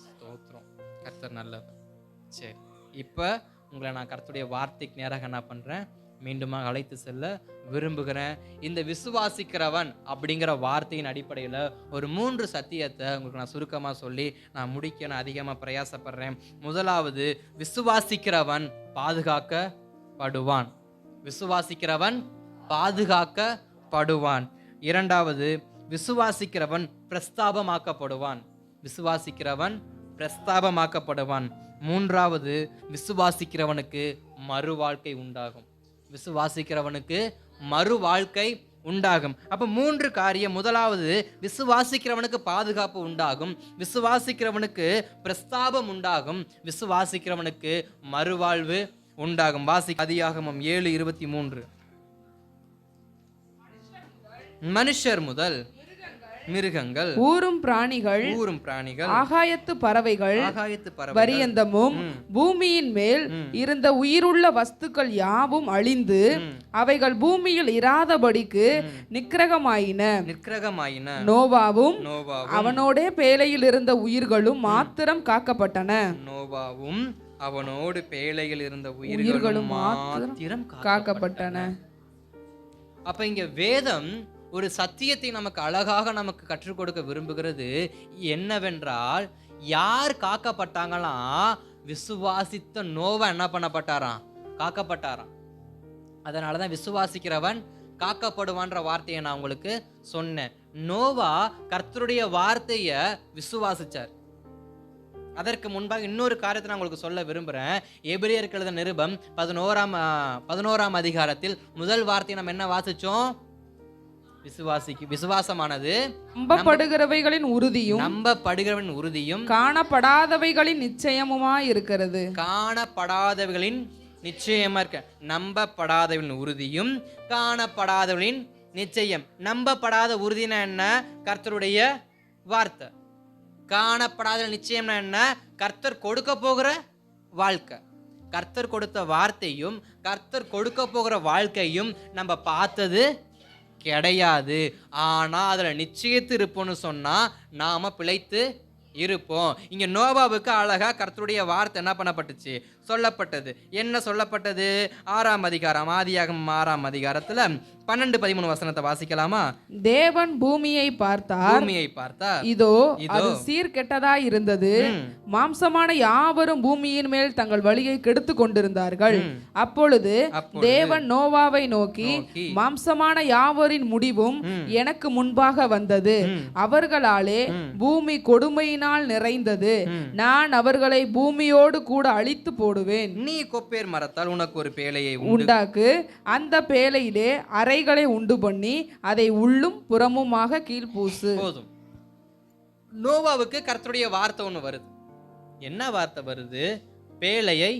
ஸ்தோத்திரம், கர்த்தர் நல்லவர். சரி, இப்ப உங்களை நான் கர்த்தருடைய வார்த்தைக்கு நேராக என்ன பண்றேன், மீண்டுமாக அழைத்து செல்ல விரும்புகிறேன். இந்த விசுவாசிக்கிறவன் அப்படிங்கிற வார்த்தையின் அடிப்படையில் ஒரு 3 சத்தியத்தை உங்களுக்கு நான் சுருக்கமாக சொல்லி நான் முடிக்க நான் அதிகமாக பிரயாசப்படுறேன். முதலாவது, விசுவாசிக்கிறவன் பாதுகாக்கப்படுவான். விசுவாசிக்கிறவன் பாதுகாக்கப்படுவான். இரண்டாவது, விசுவாசிக்கிறவன் பிரஸ்தாபமாக்கப்படுவான். விசுவாசிக்கிறவன் பிரஸ்தாபமாக்கப்படுவான். மூன்றாவது, விசுவாசிக்கிறவனுக்கு மறு வாழ்க்கை உண்டாகும். விசுவாசிக்கிறவனுக்கு மறு வாழ்க்கை உண்டாகும். அப்ப 3 காரியம். முதலாவது, விசுவாசிக்கிறவனுக்கு பாதுகாப்பு உண்டாகும், விசுவாசிக்கிறவனுக்கு பிரஸ்தாபம் உண்டாகும், விசுவாசிக்கிறவனுக்கு மறுவாழ்வு உண்டாகும். ஆதியாகமம் 7:23. மனுஷர் முதல் மிருகங்கள், ஊரும் பிராணிகள், ஆகாயத்து பறவைகள், பரியந்தமும் பூமியின் மேல் இருந்த உயிருள்ள வஸ்துக்கள் யாவும் அழிந்து அவைகள் பூமியில் இராதபடிக்கு நிக்கிரகமாயின. நோவாவும் அவனோடே பேழையில் இருந்த உயிர்களும் மாத்திரம் காக்கப்பட்டன. நோவாவும் அவனோடு பேழையில் இருந்த உயிர்களும் மாத்திரம் காக்கப்பட்டன. அப்ப இங்க வேதம் ஒரு சத்தியத்தை நமக்கு அழகாக நமக்கு கற்றுக் கொடுக்க விரும்புகிறது. என்னவென்றால், யார் காக்கப்பட்டாங்களாம்? விசுவாசித்த நோவா என்ன பண்ணப்பட்டாராம்? காக்கப்பட்டாராம். அதனாலதான் விசுவாசிக்கிறவன் காக்கப்படுவான்ற வார்த்தையை நான் உங்களுக்கு சொன்னேன். நோவா கர்த்தருடைய வார்த்தைய விசுவாசிச்சார். அதற்கு முன்பாக இன்னொரு காரியத்தை நான் உங்களுக்கு சொல்ல விரும்புகிறேன். எபிரேயருக்கு எழுதின நிருபம் 11ஆம் அதிகாரத்தில் முதல் வார்த்தையை நம்ம என்ன வாசிச்சோம்? விசுவாசமானது நம்பப்படுகிறவைகளின் உறுதியும் நம்பப்படுகிறவன் உறுதியும் காணப்படாதவைகளின் நிச்சயமுமாய் இருக்கிறது. காணப்படாதவைகளின் நிச்சயமா இருக்க. நம்பப்படாதவளின் உறுதியும் காணப்படாதவளின் நிச்சயம். நம்பப்படாத உறுதினா என்ன? கர்த்தருடைய வார்த்தை. காணப்படாத நிச்சயம்னா என்ன? கர்த்தர் கொடுக்க போகிற வாழ்க்கை. கர்த்தர் கொடுத்த வார்த்தையும் கர்த்தர் கொடுக்க போகிற வாழ்க்கையும் நம்ம பார்த்தது கிடையாது. ஆனா அதுல நிச்சயத்து இருப்போம்னு சொன்னா நாம பிழைத்து இருப்போம். இங்க நோவாவுக்கு அழகா கர்த்தருடைய வார்த்தை என்ன பண்ணப்பட்டுச்சு? சொல்லப்பட்டது. என்ன சொல்லப்பட்டது? 6ஆம் அதிகாரம், ஆதியாகமம் 6ஆம் அதிகாரத்துல 12-13 வசனத்தை வாசிக்கலாமா? தேவன் பூமியை பார்த்தார், இதோ அது சீர்கெட்டதாய் இருந்தது, மாம்சமான யாவரும் பூமியின் மேல் தங்கள் வழியை கெடுத்து கொண்டிருந்தார்கள். அப்பொழுது தேவன் நோவாவை நோக்கி, மாம்சமான யாவரின் முடிவும் எனக்கு முன்பாக வந்தது, அவர்களாலே பூமி கொடுமையினால் நிறைந்தது, நான் அவர்களை பூமியோடு கூட அழித்து போடுவேன். நீ கொப்பேர் மரத்தால் உனக்கு ஒரு பேழையை உண்டாக்கு, அந்த பேழையிலே அறைகளை உண்டு பண்ணி அதை உள்ளும் புறமுமாக கீழ்பூசு. போதும். நோவாவுக்கு கர்த்தருடைய வார்த்தை ஒண்ணு வருது. என்ன வார்த்தை வருது? பேழையை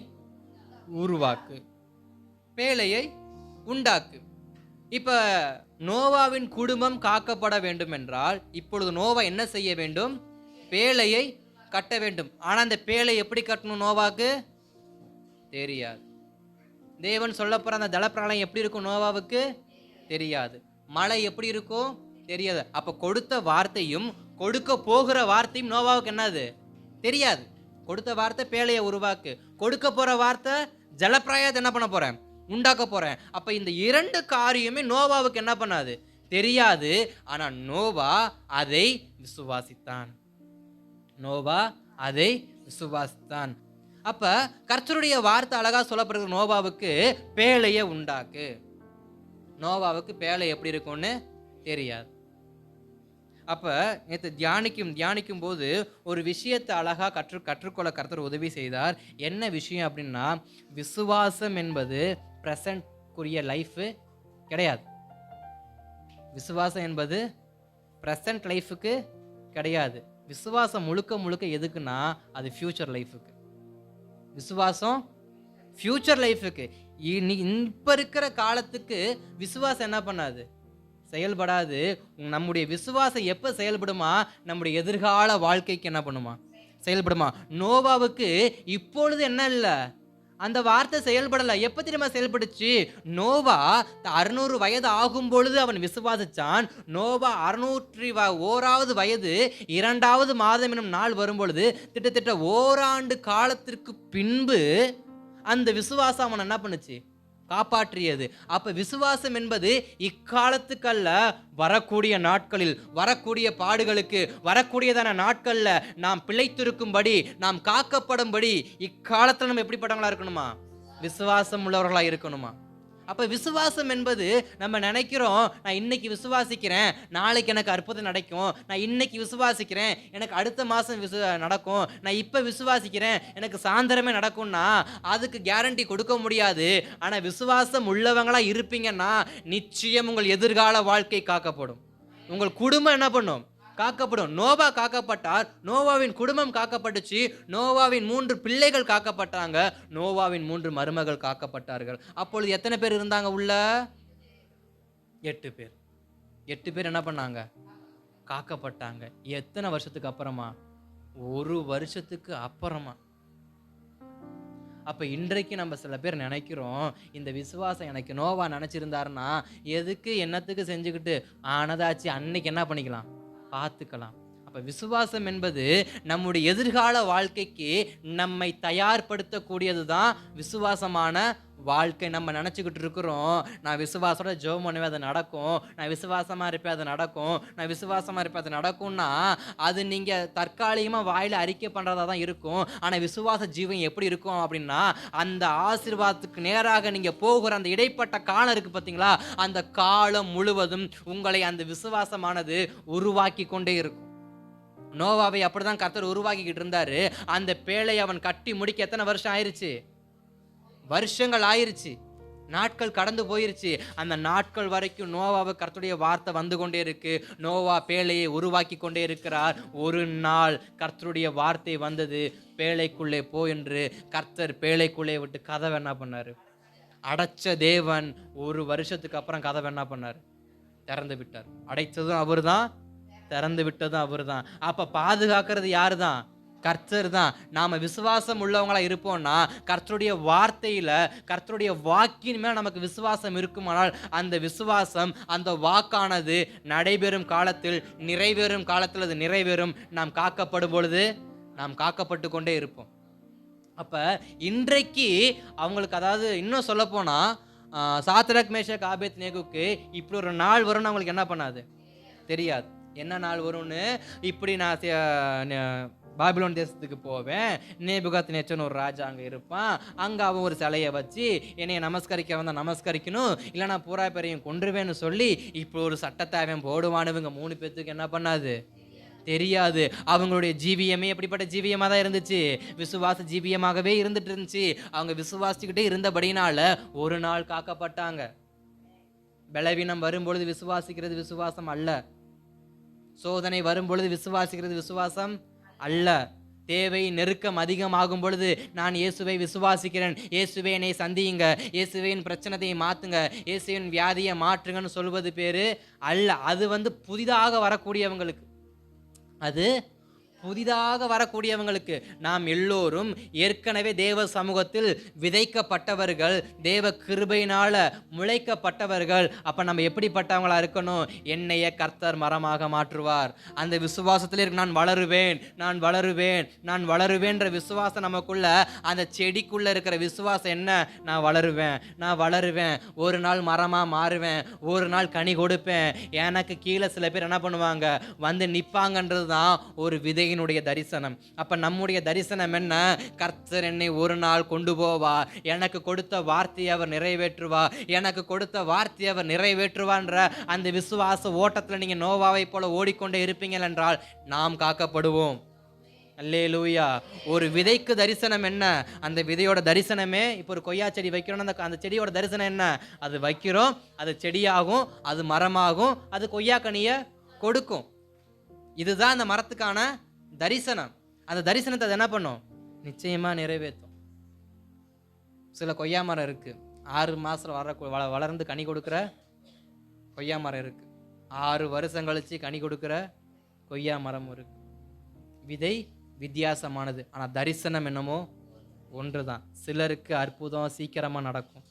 உருவாக்கு, பேழையை உண்டாக்கு. இப்ப நோவாவின் குடும்பம் காக்கப்பட வேண்டும் என்றால் இப்பொழுது நோவா என்ன செய்ய வேண்டும்? பேழையை கட்ட வேண்டும். ஆனா அந்த பேழை எப்படி கட்டணும் நோவாக்கு தெரியாது. தேவன் சொல்ல போற அந்த ஜலப்பிரளயம் எப்படி இருக்கும் நோவாவுக்கு தெரியாது. மழை எப்படி இருக்கும் தெரியாது. அப்ப கொடுத்த வார்த்தையும் கொடுக்க போகிற வார்த்தையும் நோவாவுக்கு என்னது தெரியாது. கொடுத்த வார்த்தை பேழையை உருவாக்கு, கொடுக்க போற வார்த்தை ஜலப்பிரளயத்தை என்ன பண்ண போறேன்? உண்டாக்க போறேன். அப்ப இந்த 2 காரியமே நோவாவுக்கு என்ன பண்ணாது? தெரியாது. ஆனா நோவா அதை விசுவாசித்தான். நோவா அதை விசுவாசித்தான். அப்ப கர்த்தருடைய வார்த்தை அழகா சொல்லப்படுகிற நோவாவுக்கு பேழையை உண்டாக்கு. நோவாவுக்கு பேழை எப்படி இருக்கும்னு தெரியாது. அப்ப நேற்று தியானிக்கும் போது ஒரு விஷயத்தை அழகா கற்றுக்கொள்ள கர்த்தர் உதவி செய்தார். என்ன விஷயம் அப்படின்னா, விசுவாசம் என்பது பிரசன்ட்க்குரிய லைஃப் கிடையாது. விசுவாசம் என்பது பிரசன்ட் லைஃபுக்கு கிடையாது. விசுவாசம் முழுக்க எதுக்குன்னா அது ஃபியூச்சர் லைஃபுக்கு. விசுவாசம் ஃபியூச்சர் லைஃபுக்கு. இப்ப இருக்கிற காலத்துக்கு விசுவாசம் என்ன பண்ணாது? செயல்படாது. நம்முடைய விசுவாசம் எப்ப செயல்படுமா? நம்முடைய எதிர்கால வாழ்க்கைக்கு என்ன பண்ணுமா? செயல்படுமா? நோவாவுக்கு இப்பொழுது என்ன இல்லை, அந்த வார்த்தை செயல்படல. எப்ப தெரியுமா செயல்படுச்சு? நோவா 600 வயது ஆகும் பொழுது அவன் விசுவாசிச்சான். நோவா 601வது வயது 2வது மாதம் எனும் நாள் வரும் பொழுது கிட்டத்தட்ட ஓராண்டு காலத்திற்கு பின்பு அந்த விசுவாசம் அவன் என்ன பண்ணுச்சு? காப்பாற்றியது. அப்ப விசுவாசம் என்பது இக்காலத்துக்கல்ல, வரக்கூடிய நாட்களில், வரக்கூடிய பாடுகளுக்கு, வரக்கூடியதான நாட்கள்ல நாம் பிழைத்திருக்கும்படி, நாம் காக்கப்படும்படி இக்காலத்துல நம்ம எப்படிப்பட்டவங்களா இருக்கணுமா? விசுவாசம் உள்ளவர்களா இருக்கணுமா? அப்ப விசுவாசம் என்பது நம்ம நினைக்கிறோம், நான் இன்னைக்கு விசுவாசிக்கிறேன், நாளைக்கு எனக்கு அற்புதம் நடக்கும், நான் இன்னைக்கு விசுவாசிக்கிறேன், எனக்கு அடுத்த மாசம் நடக்கும், நான் இப்ப விசுவாசிக்கிறேன், எனக்கு சாயந்தரமே நடக்கும்னா அதுக்கு கேரண்டி கொடுக்க முடியாது. ஆனா விசுவாசம் உள்ளவங்களா இருப்பீங்கன்னா நிச்சயம் உங்கள் எதிர்கால வாழ்க்கை காக்கப்படும். உங்கள் குடும்பம் என்ன பண்ணும்? காக்கப்படும். நோவா காக்கப்பட்டார், நோவாவின் குடும்பம் காக்கப்பட்டுச்சு, நோவாவின் 3 பிள்ளைகள் காக்கப்பட்டாங்க, நோவாவின் 3 மருமகள் காக்கப்பட்டார்கள். அப்பொழுது எத்தனை பேர் இருந்தாங்க உள்ள? 8 பேர். 8 பேர் என்ன பண்ணாங்க? காக்கப்பட்டாங்க. எத்தனை வருஷத்துக்கு அப்புறமா? 1 வருஷத்துக்கு அப்புறமா. அப்ப இன்றைக்கு நம்ம சில பேர் நினைக்கிறோம், இந்த விசுவாசம் எனக்கு நோவா நினைச்சிருந்தாருன்னா எதுக்கு என்னத்துக்கு செஞ்சுக்கிட்டு, ஆனதாச்சு அன்னைக்கு என்ன பண்ணிக்கலாம், பார்த்துக்கலாம். அப்ப விசுவாசம் என்பது நம்முடைய எதிர்கால வாழ்க்கைக்கு நம்மை தயார்படுத்தக்கூடியது தான் விசுவாசமான வாழ்க்கை. நம்ம நினச்சிக்கிட்டு இருக்கிறோம், நான் விசுவாசோட ஜெபம் பண்ணுவேன் அது நடக்கும், நான் விசுவாசமா இருப்பேன் அது நடக்கும், நான் விசுவாசமா இருப்பேன் அது நடக்கும்னா அது நீங்க தற்காலிகமா வாயில அறிக்கை பண்றதா தான் இருக்கும். ஆனா விசுவாச ஜீவன் எப்படி இருக்கும் அப்படின்னா, அந்த ஆசீர்வாதத்துக்கு நேராக நீங்க போகிற அந்த இடைப்பட்ட காலம் இருக்கு பார்த்தீங்களா, அந்த காலம் முழுவதும் உங்களை அந்த விசுவாசமானது உருவாக்கி கொண்டே இருக்கும். நோவாவை அப்படிதான் கர்த்தர் உருவாக்கிக்கிட்டு இருந்தாரு. அந்த பேழை அவன் கட்டி முடிக்க எத்தனை வருஷம் ஆயிருச்சு? வருஷங்கள் ஆயிருச்சு. நாட்கள் கடந்து போயிருச்சு. அந்த நாட்கள் வரைக்கும் நோவாவை கர்த்தருடைய வார்த்தை வந்து கொண்டே இருக்கு. நோவா பேழையை உருவாக்கி கொண்டே இருக்கிறார். ஒரு நாள் கர்த்தருடைய வார்த்தை வந்தது, பேழைக்குள்ளே போ என்று. கர்த்தர் பேழைக்குள்ளே விட்டு கதவை என்ன பண்ணாரு? அடைச்ச தேவன் 1 வருஷத்துக்கு அப்புறம் கதவை என்ன பண்ணார்? திறந்து விட்டார். அடைத்ததும் அவர் தான், திறந்து விட்டதும் அவர் தான். அப்ப பாதுகாக்கிறது யாரு தான்? கர்த்தர் தான். நாம விசுவாசம் உள்ளவங்களா இருப்போம்னா, கர்த்தருடைய வார்த்தையில, கர்த்தருடைய வாக்கின் மேல் நமக்கு விசுவாசம் இருக்குமானால், அந்த விசுவாசம், அந்த வாக்கானது நடைபெறும் காலத்தில், நிறைவேறும் காலத்தில் அது நிறைவேறும். நாம் காக்கப்படும் பொழுது நாம் காக்கப்பட்டு கொண்டே இருப்போம். அப்ப இன்றைக்கு அவங்களுக்கு, அதாவது இன்னும் சொல்ல போனா சாத்ராக் மேஷாக் ஆபேத்நேகோவுக்கு இப்படி ஒரு நாள் வரும்னு அவங்களுக்கு என்ன பண்ணாது? தெரியாது. என்ன நாள் வரும்னு. இப்படி நான் பாபிலோன் தேசத்துக்கு போவேன், நேபுகாத்நேச்சர்னு ஒரு ராஜா அங்கே இருப்பான், அங்கே அவன் ஒரு சிலையை வச்சு என்னைய நமஸ்கரிக்க வந்தால் நமஸ்கரிக்கணும், இல்லை நான் பூரா பேரையும் கொன்றுவேன்னு சொல்லி இப்போ ஒரு சட்டத்தை அவன் போடுவானுவங்க. 3 பேத்துக்கு என்ன பண்ணாது? தெரியாது. அவங்களுடைய ஜீவியமே எப்படிப்பட்ட ஜீவியமாக தான் இருந்துச்சு? விசுவாச ஜீவியமாகவே இருந்துட்டு இருந்துச்சு. அவங்க விசுவாசிக்கிட்டே இருந்தபடினால ஒரு நாள் காக்கப்பட்டாங்க. பலவீனம் வரும்பொழுது விசுவாசிக்கிறது விசுவாசம் அல்ல. சோதனை வரும்பொழுது விசுவாசிக்கிறது விசுவாசம் அல்ல. தேவை நெருக்கம் அதிகமாகும் பொழுது நான் இயேசுவை விசுவாசிக்கிறேன், இயேசுவை என்னை சந்தியுங்க, இயேசுவின் பிரச்சனையை மாற்றுங்க, இயேசுவின் வியாதியை மாற்றுங்கன்னு சொல்வது பேரு அல்ல. அது புதிதாக வரக்கூடியவங்களுக்கு, அது புதிதாக வரக்கூடியவங்களுக்கு. நாம் எல்லோரும் ஏற்கனவே தேவ சமூகத்தில் விதைக்கப்பட்டவர்கள், தேவ கிருபையினால முளைக்கப்பட்டவர்கள். அப்ப நம்ம எப்படிப்பட்டவங்களா இருக்கணும்? என்னைய கர்த்தர் மரமாக மாற்றுவார். அந்த விசுவாசத்திலே நான் வளருவேன், நான் வளருவேன், நான் வளருவேன்ற விசுவாசம் நமக்குள்ள, அந்த செடிக்குள்ள இருக்கிற விசுவாசம் என்ன? நான் வளருவேன், நான் வளருவேன், ஒரு நாள் மரமா மாறுவேன், ஒரு நாள் கனி கொடுப்பேன். எனக்கு கீழே சில பேர் என்ன பண்ணுவாங்க? வந்து நிற்பாங்கன்றது தான் ஒரு விதை தரிசனம். அப்ப நம்முடைய தரிசனம் என்ன? கர்த்தர் என்னை ஒரு நாள் கொண்டு போவார், எனக்கு கொடுத்த வார்த்தையை அவர் நிறைவேற்றுவார், எனக்கு கொடுத்த வார்த்தையை அவர் நிறைவேற்றுவான்ற அந்த விசுவாச ஓட்டத்தில் நீங்க நோவாவை போல ஓடிக்கொண்டே இருப்பீங்கள் என்றால் நாம் காக்கப்படுவோம். அல்லேலூயா. ஒரு விதைக்கு தரிசனம் என்ன? அந்த விதையோட தரிசனமே, இப்போ ஒரு கொய்யா செடி வைக்கிறோம்னா அந்த செடியோட தரிசனம் என்ன? அது வைக்கிறோம், அது செடியாகும், அது மரமாகும், அது கொய்யா கனியை கொடுக்கும். இதுதான் அந்த மரத்துக்கான தரிசனம். அந்த தரிசனத்தை அது என்ன பண்ணும்? நிச்சயமா நிறைவேற்றும். சில கொய்யா மரம் இருக்கு, 6 மாசம் வளர்ந்து கனி கொடுக்குற கொய்யா மரம் இருக்கு, 6 வருஷம் கழிச்சு கனி கொடுக்குற கொய்யா மரம் இருக்கு. விதை வித்தியாசமானது, ஆனா தரிசனம் என்னமோ ஒன்றுதான். சிலருக்கு அற்புதம் சீக்கிரமா நடக்கும்,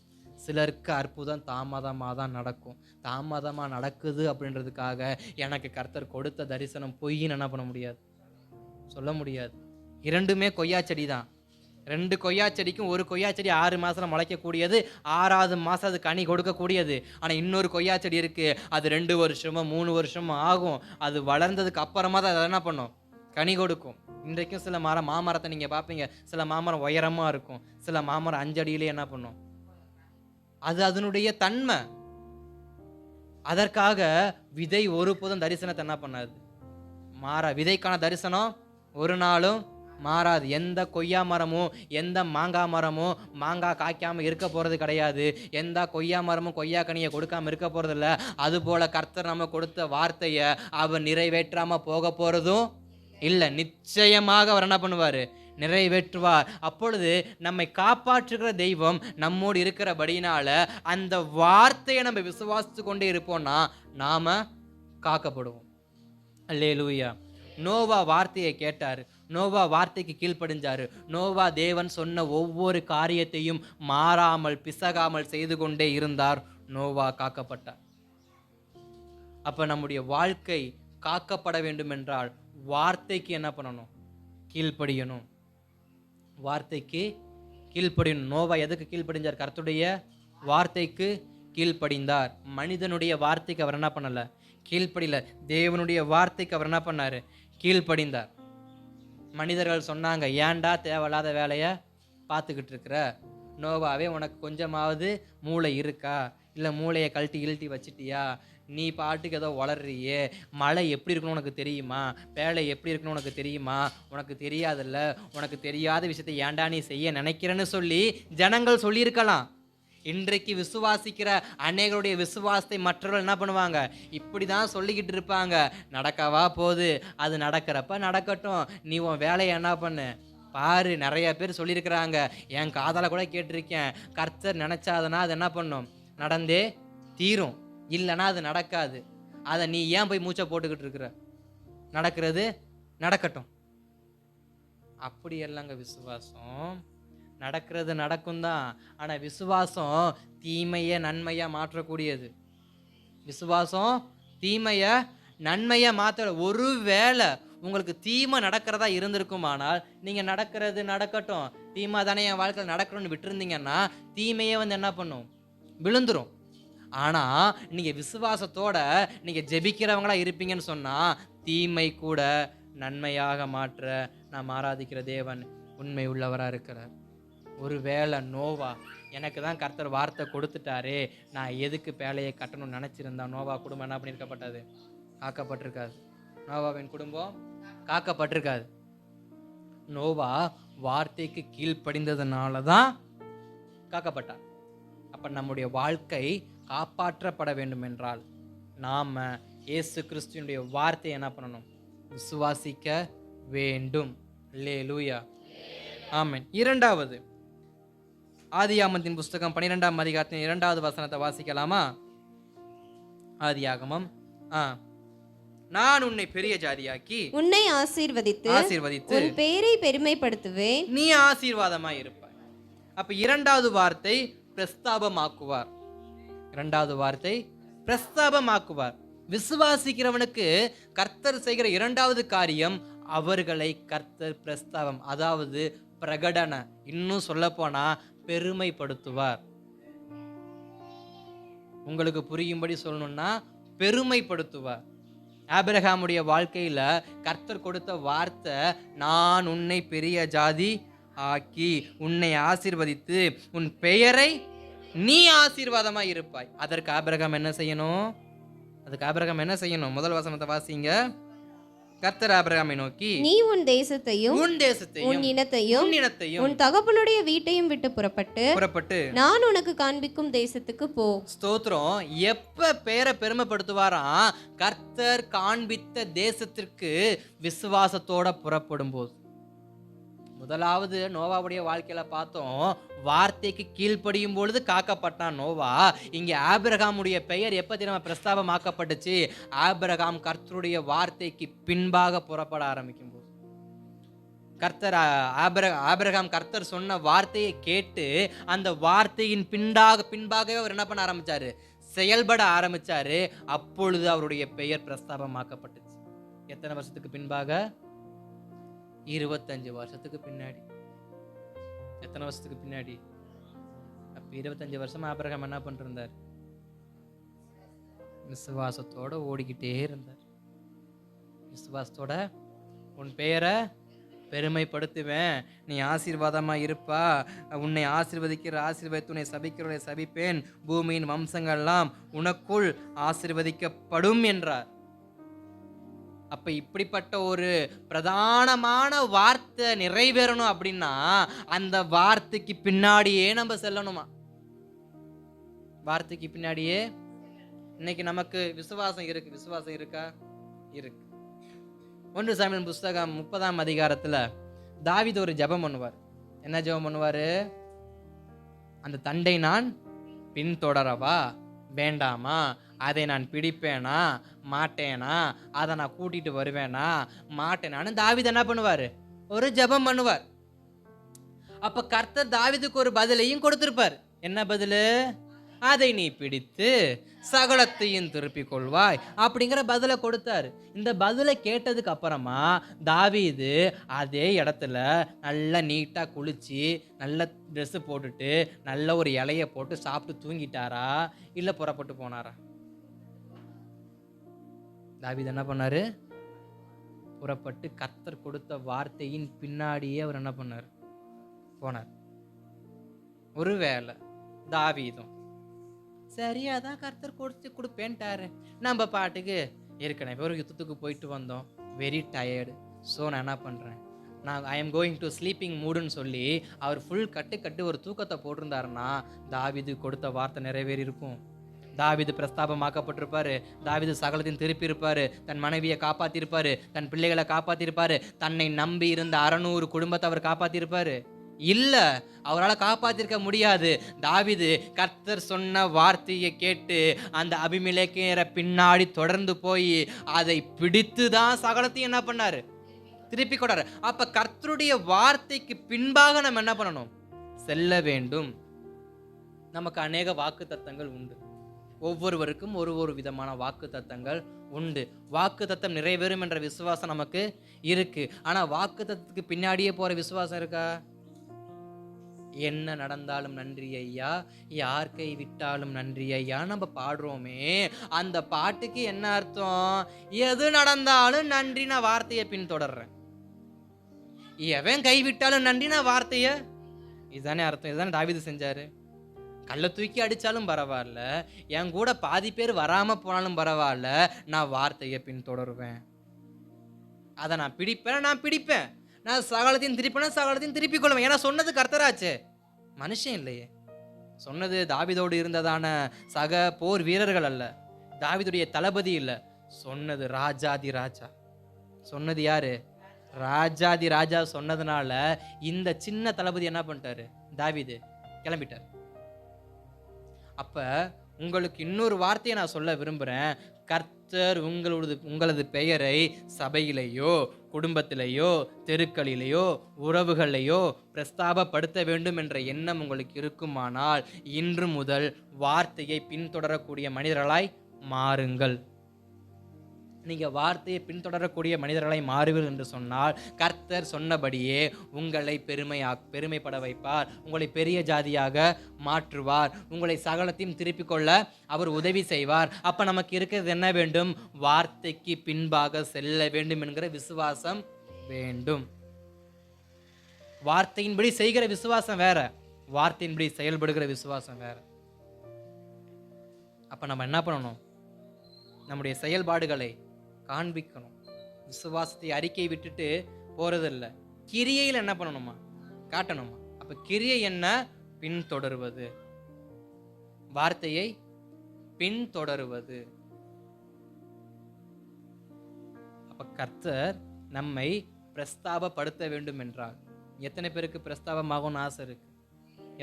சிலருக்கு அற்புதம் தாமதமாக தான் நடக்கும். தாமதமாக நடக்குது அப்படின்றதுக்காக எனக்கு கர்த்தர் கொடுத்த தரிசனம் பொய்ன்னு என்ன பண்ண முடியாது? சொல்ல முடியாது. 2மே கொய்யா செடி தான். 2 கொய்யா செடிக்கும் ஒரு கொய்யா செடி 6 மாதம் முளைக்கக்கூடியது, 6வது மாதம் அது கனி கொடுக்கக்கூடியது. ஆனால் இன்னொரு கொய்யா செடி இருக்கு, அது 2 வருஷமோ 3 வருஷமோ ஆகும். அது வளர்ந்ததுக்கு அப்புறமா தான் அதை என்ன பண்ணும்? கனி கொடுக்கும். இன்றைக்கும் சில மாமரத்தை நீங்கள் பார்ப்பீங்க, சில மாமரம் உயரமாக இருக்கும், சில மாமரம் 5 அடியிலே என்ன பண்ணும்? அது அதனுடைய தன்மை. அதற்காக விதை ஒருபோதும் தரிசனத்தை என்ன பண்ணாது? மாறா. விதைக்கான தரிசனம் ஒரு நாளும் மாறாது. எந்த கொய்யா மரமும் எந்த மாங்காய் மரமும் மாங்காய் காய்க்காம இருக்க போறது கிடையாது. எந்த கொய்யா மரமும் கொய்யா கனியை கொடுக்காம இருக்க போறது இல்லை. அதுபோல கர்த்தர் நம்ம கொடுத்த வார்த்தையை அவர் நிறைவேற்றாம போக போறதும் இல்லை. நிச்சயமாக அவர் என்ன பண்ணுவாரு? நிறைவேற்றுவார். அப்பொழுது நம்மை காப்பாற்றுகிற தெய்வம் நம்மோடு இருக்கிறபடினால அந்த வார்த்தையை நம்ம விசுவாசித்து கொண்டே இருப்போம்னா நாம காக்கப்படுவோம். அல்லேலூயா. நோவா வார்த்தையை கேட்டாரு, நோவா வார்த்தைக்கு கீழ்ப்படிஞ்சாரு. நோவா தேவன் சொன்ன ஒவ்வொரு காரியத்தையும் மாறாமல் பிசகாமல் செய்து கொண்டே இருந்தார். நோவா காக்கப்பட்டார். அப்ப நம்முடைய வாழ்க்கை காக்கப்பட வேண்டும் என்றால் வார்த்தைக்கு என்ன பண்ணணும்? கீழ்ப்படியணும். வார்த்தைக்கு கீழ்ப்படியணும். நோவா எதுக்கு கீழ்ப்படிஞ்சார்? கர்த்தருடைய வார்த்தைக்கு கீழ்ப்படிந்தார். மனிதனுடைய வார்த்தைக்கு அவர் என்ன பண்ணல? கீழ்ப்படியல. தேவனுடைய வார்த்தைக்கு அவர் என்ன பண்ணாரு? கீழ்ப்படிந்தார். மனிதர்கள் சொன்னாங்க, ஏன்டா தேவையில்லாத வேலையை பார்த்துக்கிட்டு இருக்கிற? நோவாவே உனக்கு கொஞ்சமாவது மூளை இருக்கா? இல்லை மூளையை கழட்டி இழுட்டி வச்சிட்டியா? நீ பாட்டுக்கு ஏதோ வளர்றியே. மழை எப்படி இருக்கணும் உனக்கு தெரியுமா? வேலை எப்படி இருக்கணும் உனக்கு தெரியுமா? உனக்கு தெரியாதுல்ல. உனக்கு தெரியாத விஷயத்தை ஏன்டா நீ செய்ய நினைக்கிறேன்னு சொல்லி ஜனங்கள் சொல்லியிருக்கலாம். இன்றைக்கு விசுவாசிக்கிற அநேகருடைய விசுவாசத்தை மற்றவர்கள் என்ன பண்ணுவாங்க, இப்படி தான் சொல்லிக்கிட்டு இருப்பாங்க. நடக்கவா போகுது, அது நடக்கிறப்ப நடக்கட்டும், நீ உன் வேலையை என்ன பண்ணு பாரு. நிறைய பேர் சொல்லியிருக்கிறாங்க, என் காதால கூட கேட்டிருக்கேன், கர்த்தர் நினைச்சாதுன்னா அது என்ன பண்ணும், நடந்தே தீரும், இல்லைன்னா அது நடக்காது. அதை நீ ஏன் போய் மூச்சை போட்டுக்கிட்டு இருக்கிற, நடக்கிறது நடக்கட்டும். அப்படி இல்லைங்க விசுவாசம். நடக்கிறது நடக்கும் தான், ஆனால் விசுவாசம் தீமையை நன்மையாக மாற்றக்கூடியது. விசுவாசம் தீமையை நன்மையாக மாற்ற. ஒரு வேளை உங்களுக்கு தீமை நடக்கிறதா இருந்திருக்குமானால் நீங்கள் நடக்கிறது நடக்கட்டும், தீமை தானே என் வாழ்க்கையில் நடக்கணும்னு விட்டுருந்தீங்கன்னா தீமையே என்ன பண்ணும், விழுந்துரும். ஆனால் நீங்கள் விசுவாசத்தோட நீங்கள் ஜெபிக்கிறவங்களா இருப்பீங்கன்னு சொன்னால் தீமை கூட நன்மையாக மாற்ற நாம் ஆராதிக்கிற தேவன் உண்மை உள்ளவராக இருக்கிறார். ஒருவேளை நோவா, எனக்கு தான் கர்த்தர் வார்த்தை கொடுத்துட்டாரே, நான் எதுக்கு பேழையை கட்டணும்னு நினச்சிருந்தா நோவா குடும்பம் என்ன பண்ணியிருக்கப்பட்டது, காக்கப்பட்டிருக்காது. நோவாவின் குடும்பம் காக்கப்பட்டிருக்காது. நோவா வார்த்தைக்கு கீழ்ப்படிந்ததுனால தான் காக்கப்பட்டார். அப்போ நம்முடைய வாழ்க்கை காப்பாற்றப்பட வேண்டும் என்றால் நாம் இயேசு கிறிஸ்துவினுடைய வார்த்தையை என்ன பண்ணணும், விசுவாசிக்க வேண்டும். அல்லேலூயா, ஆமென். இரண்டாவது, ஆதியாகமத்தின் புஸ்தகம் 12ஆம் அதிகாரத்தின் 2வது வசனத்தை வாசிக்கலாமா? ஆதியாகமம், நான் உன்னை பெரிய ஜாதியாக்கி உன்னை ஆசீர்வதித்து உன் பெயரை பெருமைப்படுத்துவேன், நீ ஆசீர்வாதமாய் இருப்பாய். அப்ப இரண்டாவது வார்த்தை பிரஸ்தாபமாக்குவார். இரண்டாவது வார்த்தை பிரஸ்தாபமாக்குவார். விசுவாசிக்கிறவனுக்கு கர்த்தர் செய்கிற இரண்டாவது காரியம், அவர்களை கர்த்தர் பிரஸ்தாபம், அதாவது பிரகடன, இன்னும் சொல்ல போனா பெருமைப்படுத்துவார். உங்களுக்கு புரியும்படி சொல்லணும்னா பெருமைப்படுத்துவார். ஆபிரகாமுடைய வாழ்க்கையில கர்த்தர் கொடுத்த வார்த்தை, நான் உன்னை பெரிய ஜாதி ஆக்கி உன்னை ஆசீர்வதித்து உன் பெயரை நீ ஆசீர்வாதமா இருப்பாய். அதற்கு ஆபிரகாம் என்ன செய்யணும்? முதல் வசனத்தை வாசிங்க. கர்த்தர் ஆபிரகாமை நோக்கி, நீ உன் தேசத்தையும் உன் இனத்தையும் உன் தகப்பனுடைய வீட்டையும் விட்டு புறப்பட்டு நான் உனக்கு காண்பிக்கும் தேசத்துக்கு போ. ஸ்தோத்திரம். எப்ப பேரை பெருமைப்படுத்துவாராம்? கர்த்தர் காண்பித்த தேசத்திற்கு விசுவாசத்தோட புறப்படும் போது. முதலாவது நோவாவுடைய வாழ்க்கையில பார்த்தோம், வார்த்தைக்கு கீழ்ப்படியும் பொழுது காக்கப்பட்டான் நோவா. இங்கே ஆபிரகாமுடைய பெயர் எப்ப தெரியுமா பிரஸ்தாபமாக்கப்பட்டுச்சு? ஆபிரகாம் கர்த்தருடைய வார்த்தைக்கு பின்பாக புறப்பட ஆரம்பிக்கும் போது. ஆபிரகாம் கர்த்தர் சொன்ன வார்த்தையை கேட்டு அந்த வார்த்தையின் பின்பாகவே அவர் என்ன பண்ண ஆரம்பிச்சாரு, செயல்பட ஆரம்பிச்சாரு. அப்பொழுது அவருடைய பெயர் பிரஸ்தாபமாக்கப்பட்டுச்சு. எத்தனை வருஷத்துக்கு பின்பாக? 25 வருஷத்துக்கு பின்னாடி. எத்தனை வருஷத்துக்கு பின்னாடி? அப்ப 25 வருஷம் ஆபிரகாம் என்ன பண்ணிருந்தார்? விசுவாசத்தோட ஓடிக்கிட்டே இருந்தார். விசுவாசத்தோட, உன் பெயரை பெருமைப்படுத்துவேன், நீ ஆசீர்வாதமா இருப்பா, உன்னை ஆசீர்வதிக்கிற ஆசீர்வதித்து உன்னை சபிக்கிறவரை சபிப்பேன், பூமியின் வம்சங்கள்லாம் உனக்குள் ஆசீர்வதிக்கப்படும் என்றார். அப்ப இப்படிப்பட்ட ஒரு பிரதானமான வார்த்தை நிறைவேறணும் அப்படின்னா அந்த வார்த்தைக்கு பின்னாடியே நம்ம செல்லணுமா? வார்த்தைக்கு பின்னாடியே. இன்னைக்கு நமக்கு விசுவாசம் இருக்கா? இருக்கு. 1 சாமுவேல் புஸ்தகம் 30ஆம் அதிகாரத்துல தாவீது ஒரு ஜெபம் பண்ணுவார். என்ன ஜெபம் பண்ணுவாரு? அந்த தண்டை நான் பின்தொடரவா வேண்டாமா? அதை நான் பிடிப்பேனா மாட்டேனா? அதை நான் கூட்டிட்டு வருவேனா மாட்டேனான்னு தாவீது என்ன பண்ணுவாரு? ஒரு ஜெபம் பண்ணுவார். அப்ப கர்த்தர் தாவீதுக்கு ஒரு பதிலையும் கொடுத்திருப்பார். என்ன பதிலு? அதை நீ பிடித்து சகலத்தையும் திருப்பிக் கொள்வாய் அப்படிங்கிற பதிலை கொடுத்தாரு. இந்த பதிலை கேட்டதுக்கு அப்புறமா தாவீது அதே இடத்துல நல்லா நீட்டா குளிச்சு நல்ல ட்ரெஸ் போட்டுட்டு நல்ல ஒரு இலைய போட்டு சாப்பிட்டு தூங்கிட்டாரா இல்ல புறப்பட்டு போனாரா? தாவீது என்ன பண்ணாரு? புறப்பட்டு கர்த்தர் கொடுத்த வார்த்தையின் பின்னாடியே அவர் என்ன பண்ணார்? போனார். ஒருவேளை தாவீதும் சரியாதான் கர்த்தர் கொடுப்பேன்ட்டாரு, நம்ம பாட்டுக்கு ஏற்கனவே ஒரு யுத்தத்துக்கு போயிட்டு வந்தோம், வெரி டயர்டு, ஸோ நான் என்ன பண்ணுறேன், நான் I am going to sleeping மூடுன்னு சொல்லி அவர் ஃபுல் கட்டு ஒரு தூக்கத்தை போட்டிருந்தாருன்னா தாவீது கொடுத்த வார்த்தை நிறைவேறி இருக்கும். தாவீது பிரஸ்தாபமாக்கப்பட்டிருப்பாரு. தாவீது சகலத்தையும் திருப்பி இருப்பாரு. தன் மனைவியை காப்பாத்திருப்பாரு. தன் பிள்ளைகளை காப்பாத்திருப்பாரு. தன்னை நம்பி இருந்த 600 குடும்பத்தை அவர் காப்பாத்திருப்பாரு. இல்ல, அவரால் காப்பாத்திருக்க முடியாது. தாவீது கர்த்தர் சொன்ன வார்த்தையை கேட்டு அந்த அபிமெலேக்கிற பின்னாடி தொடர்ந்து போய் அதை பிடித்து தான் சகலத்தையும் என்ன பண்ணாரு, திருப்பி கொண்டாரு. அப்ப கர்த்தருடைய வார்த்தைக்கு பின்பாக நம்ம என்ன பண்ணணும், செல்ல வேண்டும். நமக்கு அநேக வாக்கு தத்தங்கள் உண்டு. ஒவ்வொருவருக்கும் ஒரு விதமான வாக்கு தத்தங்கள் உண்டு. வாக்கு தத்தம் நிறைவேறும் என்ற விசுவாசம் நமக்கு இருக்கு. ஆனா வாக்கு தத்தத்துக்கு பின்னாடியே போற விசுவாசம் இருக்கா? என்ன நடந்தாலும் நன்றி ஐயா, யார் கை விட்டாலும் நன்றி ஐயா நம்ம பாடுறோமே, அந்த பாட்டுக்கு என்ன அர்த்தம்? எது நடந்தாலும் நன்றி, நான் வார்த்தையை பின்தொடர்றேன். எவன் கைவிட்டாலும் நன்றி, நான் வார்த்தைய, இதுதானே அர்த்தம். இதுதானே தாவீது செஞ்சாரு. கல்லை தூக்கி அடித்தாலும் பரவாயில்ல, என் கூட பாதி பேர் வராமல் போனாலும் பரவாயில்ல, நான் வார்த்தையை பின்தொடருவேன். அதை நான் பிடிப்பேன். நான் சகலத்தையும் திருப்பிக் கொள்வேன். ஏன்னா சொன்னது கர்த்தராச்சே, மனுஷன் இல்லையே. சொன்னது தாவீதோடு இருந்ததான சக போர் வீரர்கள் அல்ல, தாவீதுடைய தளபதி இல்லை. சொன்னது ராஜாதி ராஜா. சொன்னது யாரு? ராஜாதி ராஜா. சொன்னதுனால இந்த சின்ன தளபதி என்ன பண்ணிட்டாரு, தாவீது கிளம்பிட்டார். அப்ப உங்களுக்கு இன்னொரு வார்த்தையை நான் சொல்ல விரும்புறேன். கர்த்தர் உங்களது பெயரை சபையிலேயோ, குடும்பத்திலேயோ, தெருக்களிலேயோ, உறவுகளிலேயோ பிரஸ்தாபப்படுத்த வேண்டும் என்ற எண்ணம் உங்களுக்கு இருக்குமானால் இன்று முதல் வார்த்தையை பின்தொடரக்கூடிய மனிதர்களாய் மாறுங்கள். நீங்க வார்த்தையை பின்தொடரக்கூடிய மனிதர்களாய் மாறுவீர்கள் என்று சொன்னால் கர்த்தர் சொன்னபடியே உங்களை பெருமைப்பட வைப்பார். உங்களை பெரிய ஜாதியாக மாற்றுவார். உங்களை சகலத்தையும் திருப்பிக் கொள்ள அவர் உதவி செய்வார். அப்ப நமக்கு இருக்கிறது என்ன வேண்டும்? வார்த்தைக்கு பின்பாக செல்ல வேண்டும் என்கிற விசுவாசம் வேண்டும். வார்த்தையின்படி செய்கிற விசுவாசம் வேற, வார்த்தையின்படி செயல்படுகிற விசுவாசம் வேற. அப்ப நம்ம என்ன பண்ணணும்? நம்முடைய செயல்பாடுகளை காண்பிக்கணும். விசுவாசத்தை அறிக்கை விட்டுட்டு போறதில்ல, கிரியையில் என்ன பண்ணணுமா? காட்டணுமா? அப்ப கிரியை என்ன? பின்தொடருவது, வார்த்தையை பின்தொடருவது. அப்ப கர்த்தர் நம்மை பிரஸ்தாபப்படுத்த வேண்டும் என்றால், எத்தனை பேருக்கு பிரஸ்தாபமாகும்னு ஆசை இருக்கு?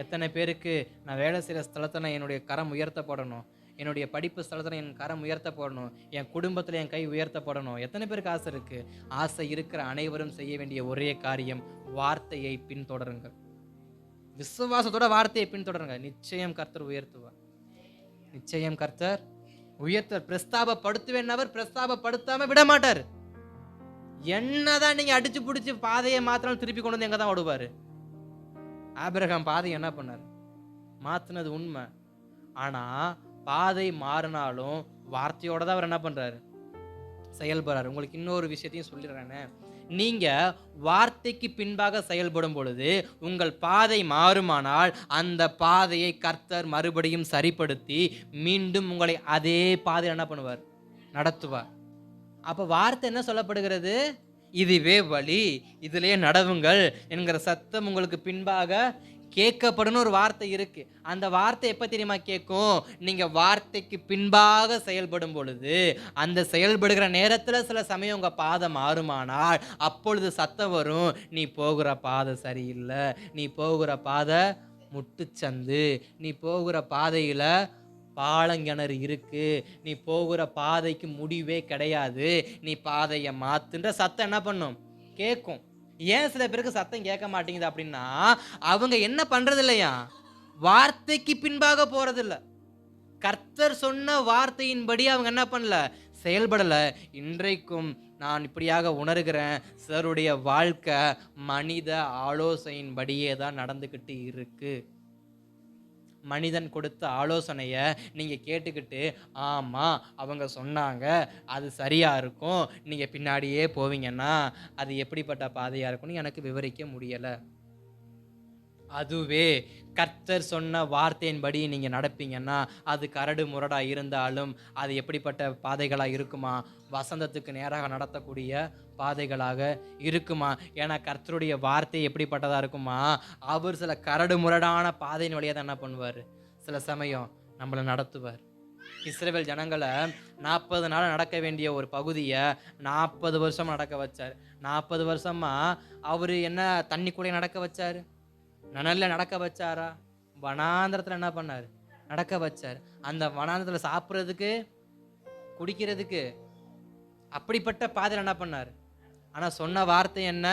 எத்தனை பேருக்கு நான் வேலை செய்கிற ஸ்தலத்தில் என்னுடைய கரம் உயர்த்தப்படணும், என்னுடைய படிப்பு ஸ்தலத்தில் என் கரம் உயர்த்தப்படணும், என் குடும்பத்தில் என் கை உயர்த்தப்படணும்? எத்தனை பேருக்கு ஆசை இருக்கு? ஆசை இருக்கிற அனைவரும் செய்ய வேண்டிய ஒரே காரியம் வார்த்தையை பின்தொடருங்கள். விசுவாசத்தோட வார்த்தையை பின்தொடருங்க. நிச்சயம் கர்த்தர் உயர்த்துவார். நிச்சயம் கர்த்தர் உயர்த்த. பிரஸ்தாபப்படுத்துவேன், அவர் பிரஸ்தாபப்படுத்தாம விட மாட்டார். என்னதான் நீங்க அடிச்சு பிடிச்சி பாதையை மாத்திரம் திருப்பி கொண்டு வந்து எங்க தான் ஓடுவாரு. ஆபிரகாம் பாதை என்ன பண்ணார்? மாத்தினது உண்மை. ஆனா பாதை மாறினாலும் வார்த்தையோட தான் அவர் என்ன பண்றாரு? செயல்படுறாரு. உங்களுக்கு இன்னொரு விஷயத்தையும் சொல்லிடுறேன்னு, நீங்க வார்த்தைக்கு பின்பாக செயல்படும் பொழுது உங்கள் பாதை மாறுமானால் அந்த பாதையை கர்த்தர் மறுபடியும் சரிப்படுத்தி மீண்டும் உங்களை அதே பாதையில் என்ன பண்ணுவார்? நடத்துவார். அப்ப வார்த்தை என்ன சொல்லப்படுகிறது? இதுவே வழி, இதிலே நடவுங்கள் என்கிற சத்தம் உங்களுக்கு பின்பாக கேட்கப்படும் ஒரு வார்த்தை இருக்கு. அந்த வார்த்தை எப்ப தெரியுமா கேட்கும்? நீங்க வார்த்தைக்கு பின்பாக செயல்படும் பொழுது, அந்த செயல்படுகிற நேரத்துல சில சமயம் உங்க பாதை மாறுமானால் அப்பொழுது சத்தம் வரும், நீ போகிற பாதை சரியில்லை, நீ போகிற பாதை முட்டுச்சந்து, நீ போகிற பாதையில பாலங்கிணறு இருக்கு, நீ போகிற பாதைக்கு முடிவே கிடையாது, நீ பாதையை மாத்துன்ற சத்தம் என்ன பண்ணும்? கேட்கும். ஏன் சில பேருக்கு சத்தம் கேட்க மாட்டேங்குது அப்படின்னா, அவங்க என்ன பண்றது இல்லையா? வார்த்தைக்கு பின்பாக போறதில்ல. கர்த்தர் சொன்ன வார்த்தையின்படி அவங்க என்ன பண்ணல? செயல்படல. இன்றைக்கும் நான் இப்படியாக உணர்கிறேன், சிலருடைய வாழ்க்கை மனித ஆலோசனையின்படியே தான் நடந்துக்கிட்டு இருக்கு. மனிதன் கொடுத்த ஆலோசனைய நீங்க கேட்டுக்கிட்டு, ஆமா அவங்க சொன்னாங்க அது சரியா இருக்கும், நீங்க பின்னாடியே போவீங்கன்னா அது எப்படிப்பட்ட பாதையா இருக்கும்னு எனக்கு விவரிக்க முடியல. அதுவே கர்த்தர் சொன்ன வார்த்தையின்படி நீங்க நடப்பீங்கன்னா அது கரடு முரடா இருந்தாலும் அது எப்படிப்பட்ட பாதைகளா இருக்குமா? வசந்தத்துக்கு நேராக நடத்தக்கூடிய பாதைகளாக இருக்குமா? ஏன்னா கர்த்தருடைய வார்த்தை எப்படிப்பட்டதா இருக்குமா? அவர் சில கரடு முரடான பாதையின் வழியாக தான் என்ன பண்ணுவார், சில சமயம் நம்மளை நடத்துவார். இஸ்ரவேல் ஜனங்களை 40 நாள் நடக்க வேண்டிய ஒரு பகுதியை 40 வருஷமா நடக்க வச்சார். 40 வருஷமா அவர் என்ன தண்ணி கூட நடக்க வச்சார்? நனல்ல நடக்க வச்சாரா? வனாந்திரத்தில் என்ன பண்ணார்? நடக்க வச்சார். அந்த வனாந்திரத்தில் சாப்பிட்றதுக்கு குடிக்கிறதுக்கு அப்படிப்பட்ட பாதையில் என்ன பண்ணார்? ஆனால் சொன்ன வார்த்தை என்ன?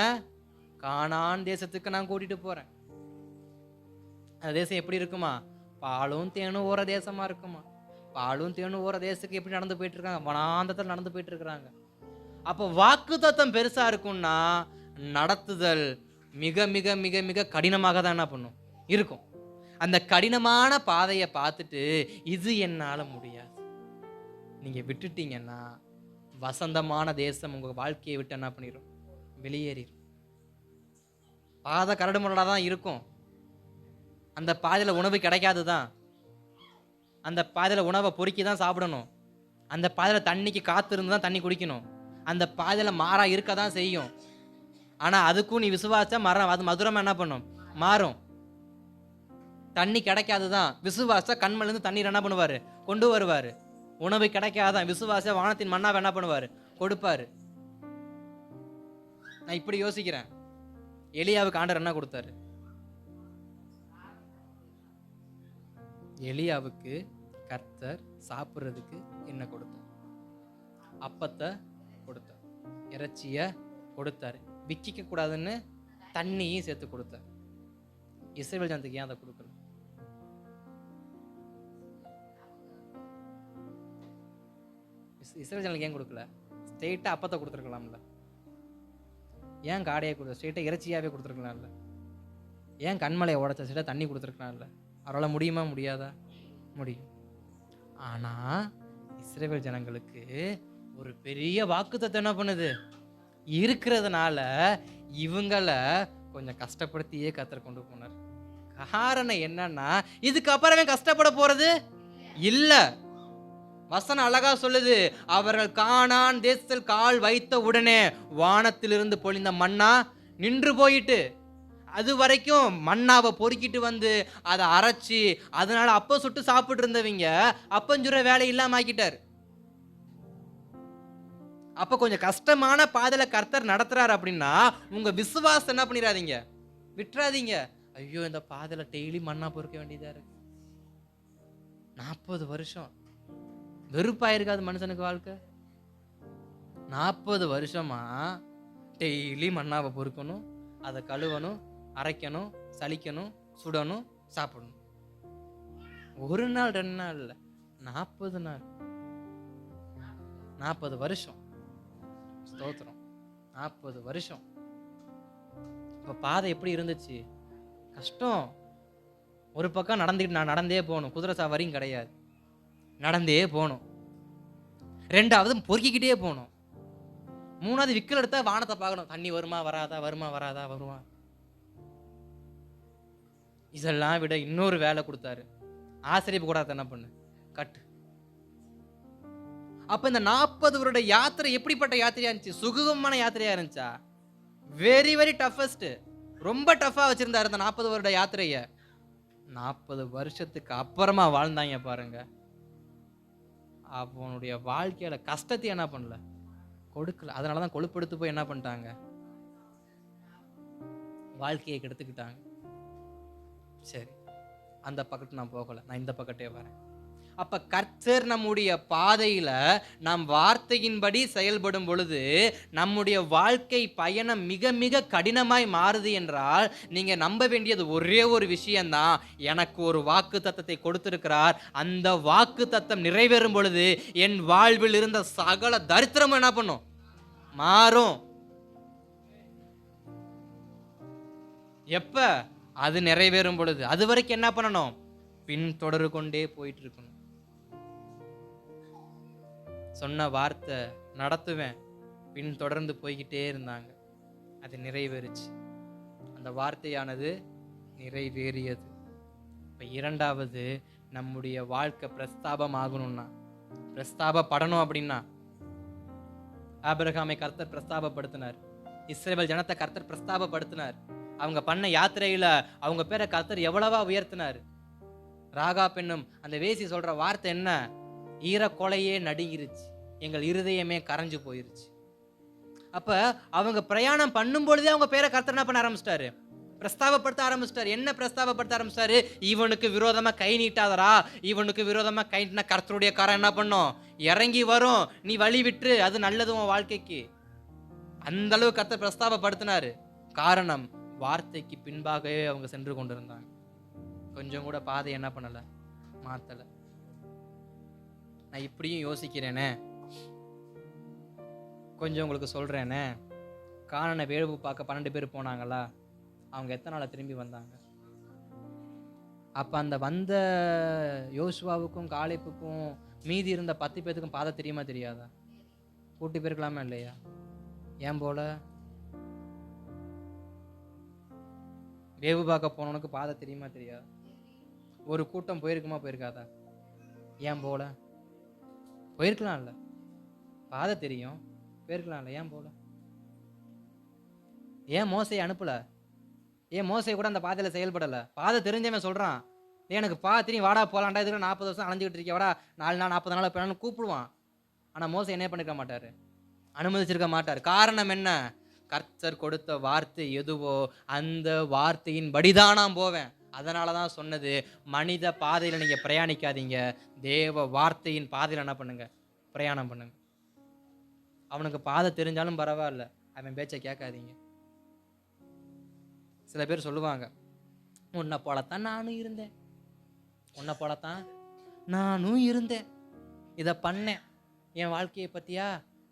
கானான் தேசத்துக்கு நான் கூட்டிட்டு போறேன். அந்த தேசம் எப்படி இருக்குமா? பாலும் தேனும் ஓர தேசமா இருக்குமா? பாலும் தேனும் ஓர தேசத்துக்கு எப்படி நடந்து போயிட்டு இருக்காங்க? வனாந்தத்தில் நடந்து போயிட்டு இருக்கிறாங்க. அப்போ வாக்குத்தத்தம் பெருசா இருக்கும்னா நடத்துதல் மிக மிக மிக மிக கடினமாக தான் என்ன பண்ணும் இருக்கும். அந்த கடினமான பாதையை பார்த்துட்டு இது என்னால முடியாது நீங்க விட்டுட்டீங்கன்னா வசந்தமான தேசம் உங்க வாழ்க்கையை விட்டு என்ன பண்ணிடும்? வெளியேறிடும். பாதை கரடு முரடா தான் இருக்கும். அந்த பாதையில் உணவு கிடைக்காது தான். அந்த பாதையில் உணவை பொறுக்கி தான் சாப்பிடணும். அந்த பாதையில் தண்ணிக்கு காத்திருந்து தான் தண்ணி குடிக்கணும். அந்த பாதையில் மாறா இருக்க தான் செய்யும். ஆனால் அதுக்கும் நீ விசுவாசா மரம் அது மதுரமாக என்ன பண்ணும்? மாறும். தண்ணி கிடைக்காது தான். விசுவாச கண்மலேருந்து தண்ணீர் என்ன பண்ணுவார்? கொண்டு வருவார். உணவு கிடைக்காதான். விசுவாச வானத்தின் மண்ணாவை என்ன பண்ணுவார்? கொடுப்பார். நான் இப்படி யோசிக்கிறேன். எலியாவுக்கு ஆண்டவர் என்ன கொடுத்தாரு? எலியாவுக்கு கர்த்தர் சாப்பிட்றதுக்கு என்ன கொடுத்தார்? அப்பத்தை கொடுத்தார், இறைச்சிய கொடுத்தாரு, விக்கிக்க கூடாதுன்னு தண்ணியும் சேர்த்து கொடுத்தார். இஸ்ரவேல் ஜனத்துக்கு ஏன் அதை கொடுக்கல? இஸ்ரவேல் ஜனத்துக்கு ஏன் கொடுக்கல? ஸ்ட்ரெயிட்டா அப்பத்தை கொடுத்துருக்கலாம்ல. ஏன் காடையை கொடுத்த? ஸ்ட்ரெயிட்டா இறைச்சியாவே கொடுத்துருக்கலாம்ல. ஏன் கண்மலையை உடைச்ச? ஸ்ட்ரெயிட்டா தண்ணி கொடுத்துருக்கலாம்ல. அவரால் முடியுமா? முடியாதா? முடியும். ஆனா இஸ்ரவேல் ஜனங்களுக்கு ஒரு பெரிய வாக்குத்தத்தம் என்ன பண்ணுது இருக்கிறதுனால இவங்களை கொஞ்சம் கஷ்டப்படுத்தியே கர்த்தர் கொண்டு போனார். காரணம் என்னன்னா இதுக்கப்புறமே கஷ்டப்பட போறது இல்ல. வசனம் அழகா சொல்லுது, அவர்கள் கானான் தேசத்தில் கால் வைத்த உடனே வானத்திலிருந்து பொழிந்த மன்னா நின்று போயிட்டு, அது வரைக்கும் மண்ணாவை பொறுக்கிட்டு வந்து அதை அரைச்சி அதனால அப்ப சுட்டு சாப்பிட்டு இருந்தவங்க அப்பஞ்சுற வேலை இல்லாம ஆக்கிட்டார். அப்ப கொஞ்சம் கஷ்டமான பாதையில கர்த்தர் நடத்துறாரு அப்படின்னா உங்க விசுவாசம் என்ன பண்ணிடாதீங்க, விட்டுறாதீங்க. ஐயோ இந்த பாதையில டெய்லி மண்ணா பொறுக்க வேண்டியதா இருக்கு. 40 வருஷம் வெறுப்பாயிருக்காது மனுஷனுக்கு வாழ்க்கை. 40 வருஷமா டெய்லி மண்ணாவை பொறுக்கணும், அதை கழுவணும், அரைக்கணும், சலிக்கணும், சுடணும், சாப்பிடணும். ஒரு நாள் 2 நாள் இல்லை, 40 நாள், 40 வருஷம். ஸ்தோத்திரம். 40 வருஷம். இப்போ பாதை எப்படி இருந்துச்சு? கஷ்டம். ஒரு பக்கம் நடந்துக்கிட்டு நான் நடந்தே போகணும், குதிரை சவாரியும் கிடையாது, நடந்தே போகணும். 2வது பொறுக்கிக்கிட்டே போகணும். 3வது விக்கல் எடுத்தா வானத்தை பார்க்கணும், தண்ணி வருமா வராதா, வருமா வராதா, வருமா. இதெல்லாம் விட இன்னொரு வேலை கொடுத்தாரு, ஆசிரியப்பு கூட என்ன பண்ணு, கட்டு. அப்ப இந்த 40 வருட யாத்திரை எப்படிப்பட்ட யாத்திரையா இருந்துச்சு? சுகமான யாத்திரையா இருந்துச்சா? Very very toughest. ரொம்ப டஃபா வச்சிருந்தாரு இந்த 40 வருட யாத்திரைய. 40 வருஷத்துக்கு அப்புறமா வாழ்ந்தாங்க பாருங்க. அவனுடைய வாழ்க்கையில கஷ்டத்தை என்ன பண்ணல, கொடுக்கல. அதனாலதான் கொழுப்படுத்து போய் என்ன பண்ணிட்டாங்க, வாழ்க்கையை கெடுத்துக்கிட்டாங்க. சரி, அந்த பக்கத்து நான் போகல, நான் இந்த பக்கத்தே வரேன். அப்ப கர்த்தர் நம்முடைய பாதையில நாம் வார்த்தையின்படி செயல்படும் பொழுது நம்முடைய வாழ்க்கை பயணம் மிக மிக கடினமாய் மாறுது என்றால் நீங்க நம்ப வேண்டியது ஒரே ஒரு விஷயம்தான், எனக்கு ஒரு வாக்கு தத்தத்தை கொடுத்திருக்கிறார். அந்த வாக்கு தத்தம் நிறைவேறும் பொழுது என் வாழ்வில் இருந்த சகல தரித்திரமும் என்ன பண்ணும், மாறும். எப்ப அது நிறைவேறும் பொழுது. அது வரைக்கும் என்ன பண்ணணும், பின் தொடர்ந்து கொண்டே போயிட்டு இருக்கணும். சொன்ன வார்த்தை நடத்துவேன், பின் தொடர்ந்து போய்கிட்டே இருந்தாங்க. அது நிறைவேறுச்சு. அந்த வார்த்தையானது நிறைவேறியது. இப்போ இரண்டாவது, நம்முடைய வாழ்க்கை பிரஸ்தாபம் ஆகணும்னா, பிரஸ்தாபப்படணும் அப்படின்னா, ஆபிரகாமை கர்த்தர் பிரஸ்தாபப்படுத்தினார். இஸ்ரவேல் ஜனத்தை கர்த்தர் பிரஸ்தாபப்படுத்தினார். அவங்க பண்ண யாத்திரையில அவங்க பேரை கர்த்தர் எவ்வளவா உயர்த்தினார். ராகா பெண்ணும் அந்த வேசி சொல்ற வார்த்தை என்ன? ஈரக்கொலையே நடுங்கிருச்சு, எங்கள் இருதயமே கரைஞ்சு போயிருச்சு. அப்ப அவங்க பிரயாணம் பண்ணும் பொழுதே அவங்க பேரை கர்த்தர் என்ன பண்ண ஆரம்பிச்சிட்டாரு? பிரஸ்தாபப்படுத்த ஆரம்பிச்சிட்டாரு. என்ன பிரஸ்தாபப்படுத்த ஆரம்பிச்சிட்டாரு? இவனுக்கு விரோதமா கை நீட்டாதரா, இவனுக்கு விரோதமா கை நீட்டினா கர்த்தருடைய காரம் என்ன பண்ணும்? இறங்கி வரும். நீ வழி விட்டுரு, அது நல்லது உன் வாழ்க்கைக்கு. அந்த அளவு கர்த்தர் பிரஸ்தாபப்படுத்தினாரு. காரணம், வார்த்தைக்கு பின்பாகவே அவங்க சென்று கொண்டிருந்தாங்க. கொஞ்சம் கூட பாதை என்ன பண்ணல, மாத்தல. நான் இப்படியும் யோசிக்கிறேனே, கொஞ்சம் உங்களுக்கு சொல்றேனே. கானானை வேள்வி பார்க்க 12 பேர் போனாங்களா? அவங்க எத்தனை நாள திரும்பி வந்தாங்க? அப்ப அந்த வந்த யோசுவாவுக்கும் காலேப்புக்கும் மீதி இருந்த 10 பேருக்கும் பாதை தெரியுமா தெரியாதா? கூட்டி போயிருக்கலாமா இல்லையா? ஏன் போல? வேவு பார்க்க போனவனுக்கு பாதை தெரியுமா தெரியாது? ஒரு கூட்டம் போயிருக்குமா போயிருக்காதா? ஏன் போல? போயிருக்கலாம்ல, பாதை தெரியும், போயிருக்கலாம்ல, ஏன் போல? ஏன் மோசையை அனுப்பல? ஏன் மோசை கூட அந்த பாதையில செயல்படல? பாதை தெரிஞ்சவன் சொல்றான், எனக்கு தெரியும், வாடா போலாண்டா, இதுக்கு 40 வருஷம் அலைஞ்சிக்கிட்டு இருக்க, வாடா 4 நாள் 40 நாள் போனாலும் கூப்பிடுவான். ஆனா மோசை என்ன பண்ணிருக்க மாட்டாரு, அனுமதிச்சிருக்க மாட்டார். காரணம் என்ன? கர்த்தர் கொடுத்த வார்த்தை எதுவோ அந்த வார்த்தையின் படிதான் நான் போவேன். அதனாலதான் சொன்னது, மனித பாதையில நீங்க பிரயாணிக்காதீங்க, தேவ வார்த்தையின் பாதையில என்ன பண்ணுங்க, பிரயாணம் பண்ணுங்க. அவனுக்கு பாதை தெரிஞ்சாலும் பரவாயில்ல, அவன் பேச்சை கேட்காதீங்க. சில பேர் சொல்லுவாங்க, உன்னை போலத்தான் நானும் இருந்தேன், உன்னை போலத்தான் நானும் இருந்தேன், இதை பண்ணேன், என் வாழ்க்கையை பத்தியா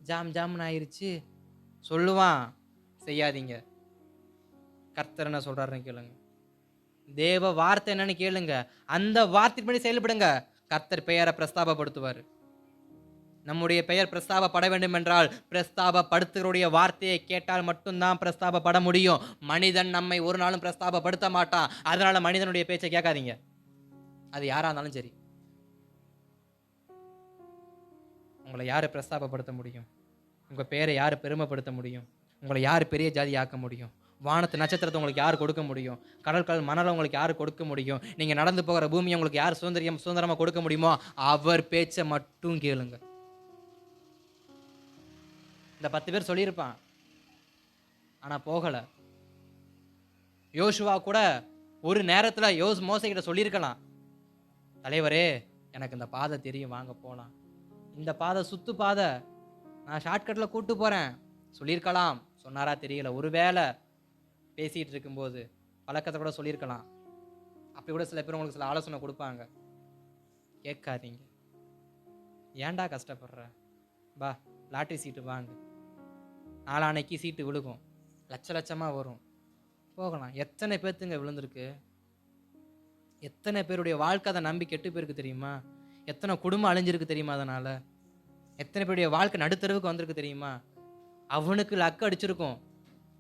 ஜாம் ஜாம்னு ஆயிருச்சு சொல்லுவான். செய்யாதீங்க. கர்த்தர் என்ன சொல்றாருன்னு கேளுங்க, தேவ வார்த்தை என்னன்னு கேளுங்க, அந்த வார்த்தைப்படி செயல்படுங்க. கர்த்தர் பெயரை பிரஸ்தாபப்படுத்துவார். நம்முடைய பெயர் பிரஸ்தாபப்பட வேண்டும் என்றால் பிரஸ்தாபப்படுத்துகிறோடைய வார்த்தையை கேட்டால் மட்டும்தான் பிரஸ்தாபப்பட முடியும். மனிதன் நம்மை ஒரு நாளும் பிரஸ்தாபப்படுத்த மாட்டான். அதனால மனிதனுடைய பேச்சை கேட்காதீங்க, அது யாரா இருந்தாலும் சரி. உங்களை யாரு பிரஸ்தாபப்படுத்த முடியும்? உங்க பெயரை யாரு பெருமைப்படுத்த முடியும்? உங்களை யாரு பெரிய ஜாதி ஆக்க முடியும்? வானத்து நட்சத்திரத்தை உங்களுக்கு யார் கொடுக்க முடியும்? கடல் மணலை உங்களுக்கு யார் கொடுக்க முடியும்? நீங்க நடந்து போகிற பூமியை உங்களுக்கு யார் சுதந்திரமா கொடுக்க முடியுமோ அவர் பேச்சை மட்டும் கேளுங்க. இந்த 10 பேர் சொல்லியிருப்பான், ஆனா போகல. யோசுவா கூட ஒரு நேரத்துல மோசே கிட்ட சொல்லியிருக்கலாம், தலைவரே எனக்கு இந்த பாதை தெரியும், வாங்க போலாம், இந்த பாதை சுத்து பாதை, நான் ஷார்ட்கட்ல கூட்டு போறேன் சொல்லியிருக்கலாம். சொன்னாரா தெரியல. ஒருவேளை பேசிட்டு இருக்கும்போது பழக்கத்தை கூட சொல்லியிருக்கலாம். அப்படி கூட சில பேர் உங்களுக்கு சில ஆலோசனை கொடுப்பாங்க, கேட்காதீங்க. ஏன்டா கஷ்டப்படுற, பா லாட்டரி சீட்டு வாங்க, நாளான்னைக்கு சீட்டு விழுகும், லட்சமா வரும், போகலாம். எத்தனை பேர்த்துங்க விழுந்திருக்கு? எத்தனை பேருடைய வாழ்க்கை அதை நம்பி கெட்டு போயிருக்கு தெரியுமா? எத்தனை குடும்பம் அழிஞ்சிருக்கு தெரியுமா? அதனால எத்தனை பேருடைய வாழ்க்கை நடுத்தருவுக்கு வந்திருக்கு தெரியுமா? அவனுக்கு லக்கு அடிச்சிருக்கும்,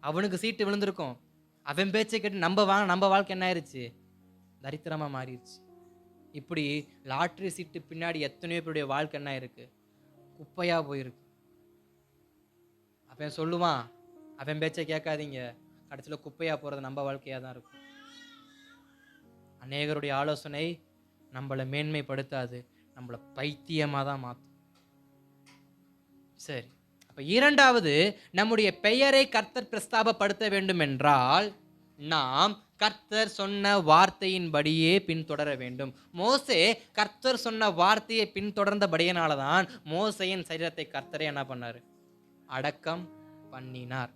அவனுக்கு சீட்டு விழுந்திருக்கும், அவன் பேச்சை கேட்டு நம்ம வாழ்க்கை என்ன ஆயிடுச்சு? தரித்திரமா மாறிடுச்சு. இப்படி லாட்ரி சீட்டு பின்னாடி எத்தனையோ பேருடைய வாழ்க்கை என்ன இருக்கு? குப்பையா போயிருக்கு. அவன் சொல்லுவான், அவன் பேச்சை கேட்காதீங்க, கடைசியில் குப்பையா போறது நம்ம வாழ்க்கையா தான் இருக்கும். அநேகருடைய ஆலோசனை நம்மளை மேன்மைப்படுத்தாது, நம்மளை பைத்தியமாக தான் மாற்றும். சரி, அப்போ இரண்டாவது, நம்முடைய பெயரை கர்த்தர் பிரஸ்தாபப்படுத்த வேண்டும் என்றால் நாம் கர்த்தர் சொன்ன வார்த்தையின்படியே பின்தொடர வேண்டும். மோசே கர்த்தர் சொன்ன வார்த்தையை பின்தொடர்ந்தபடியினால தான் மோசையின் சரீரத்தை கர்த்தரே என்ன பண்ணார்? அடக்கம் பண்ணினார்.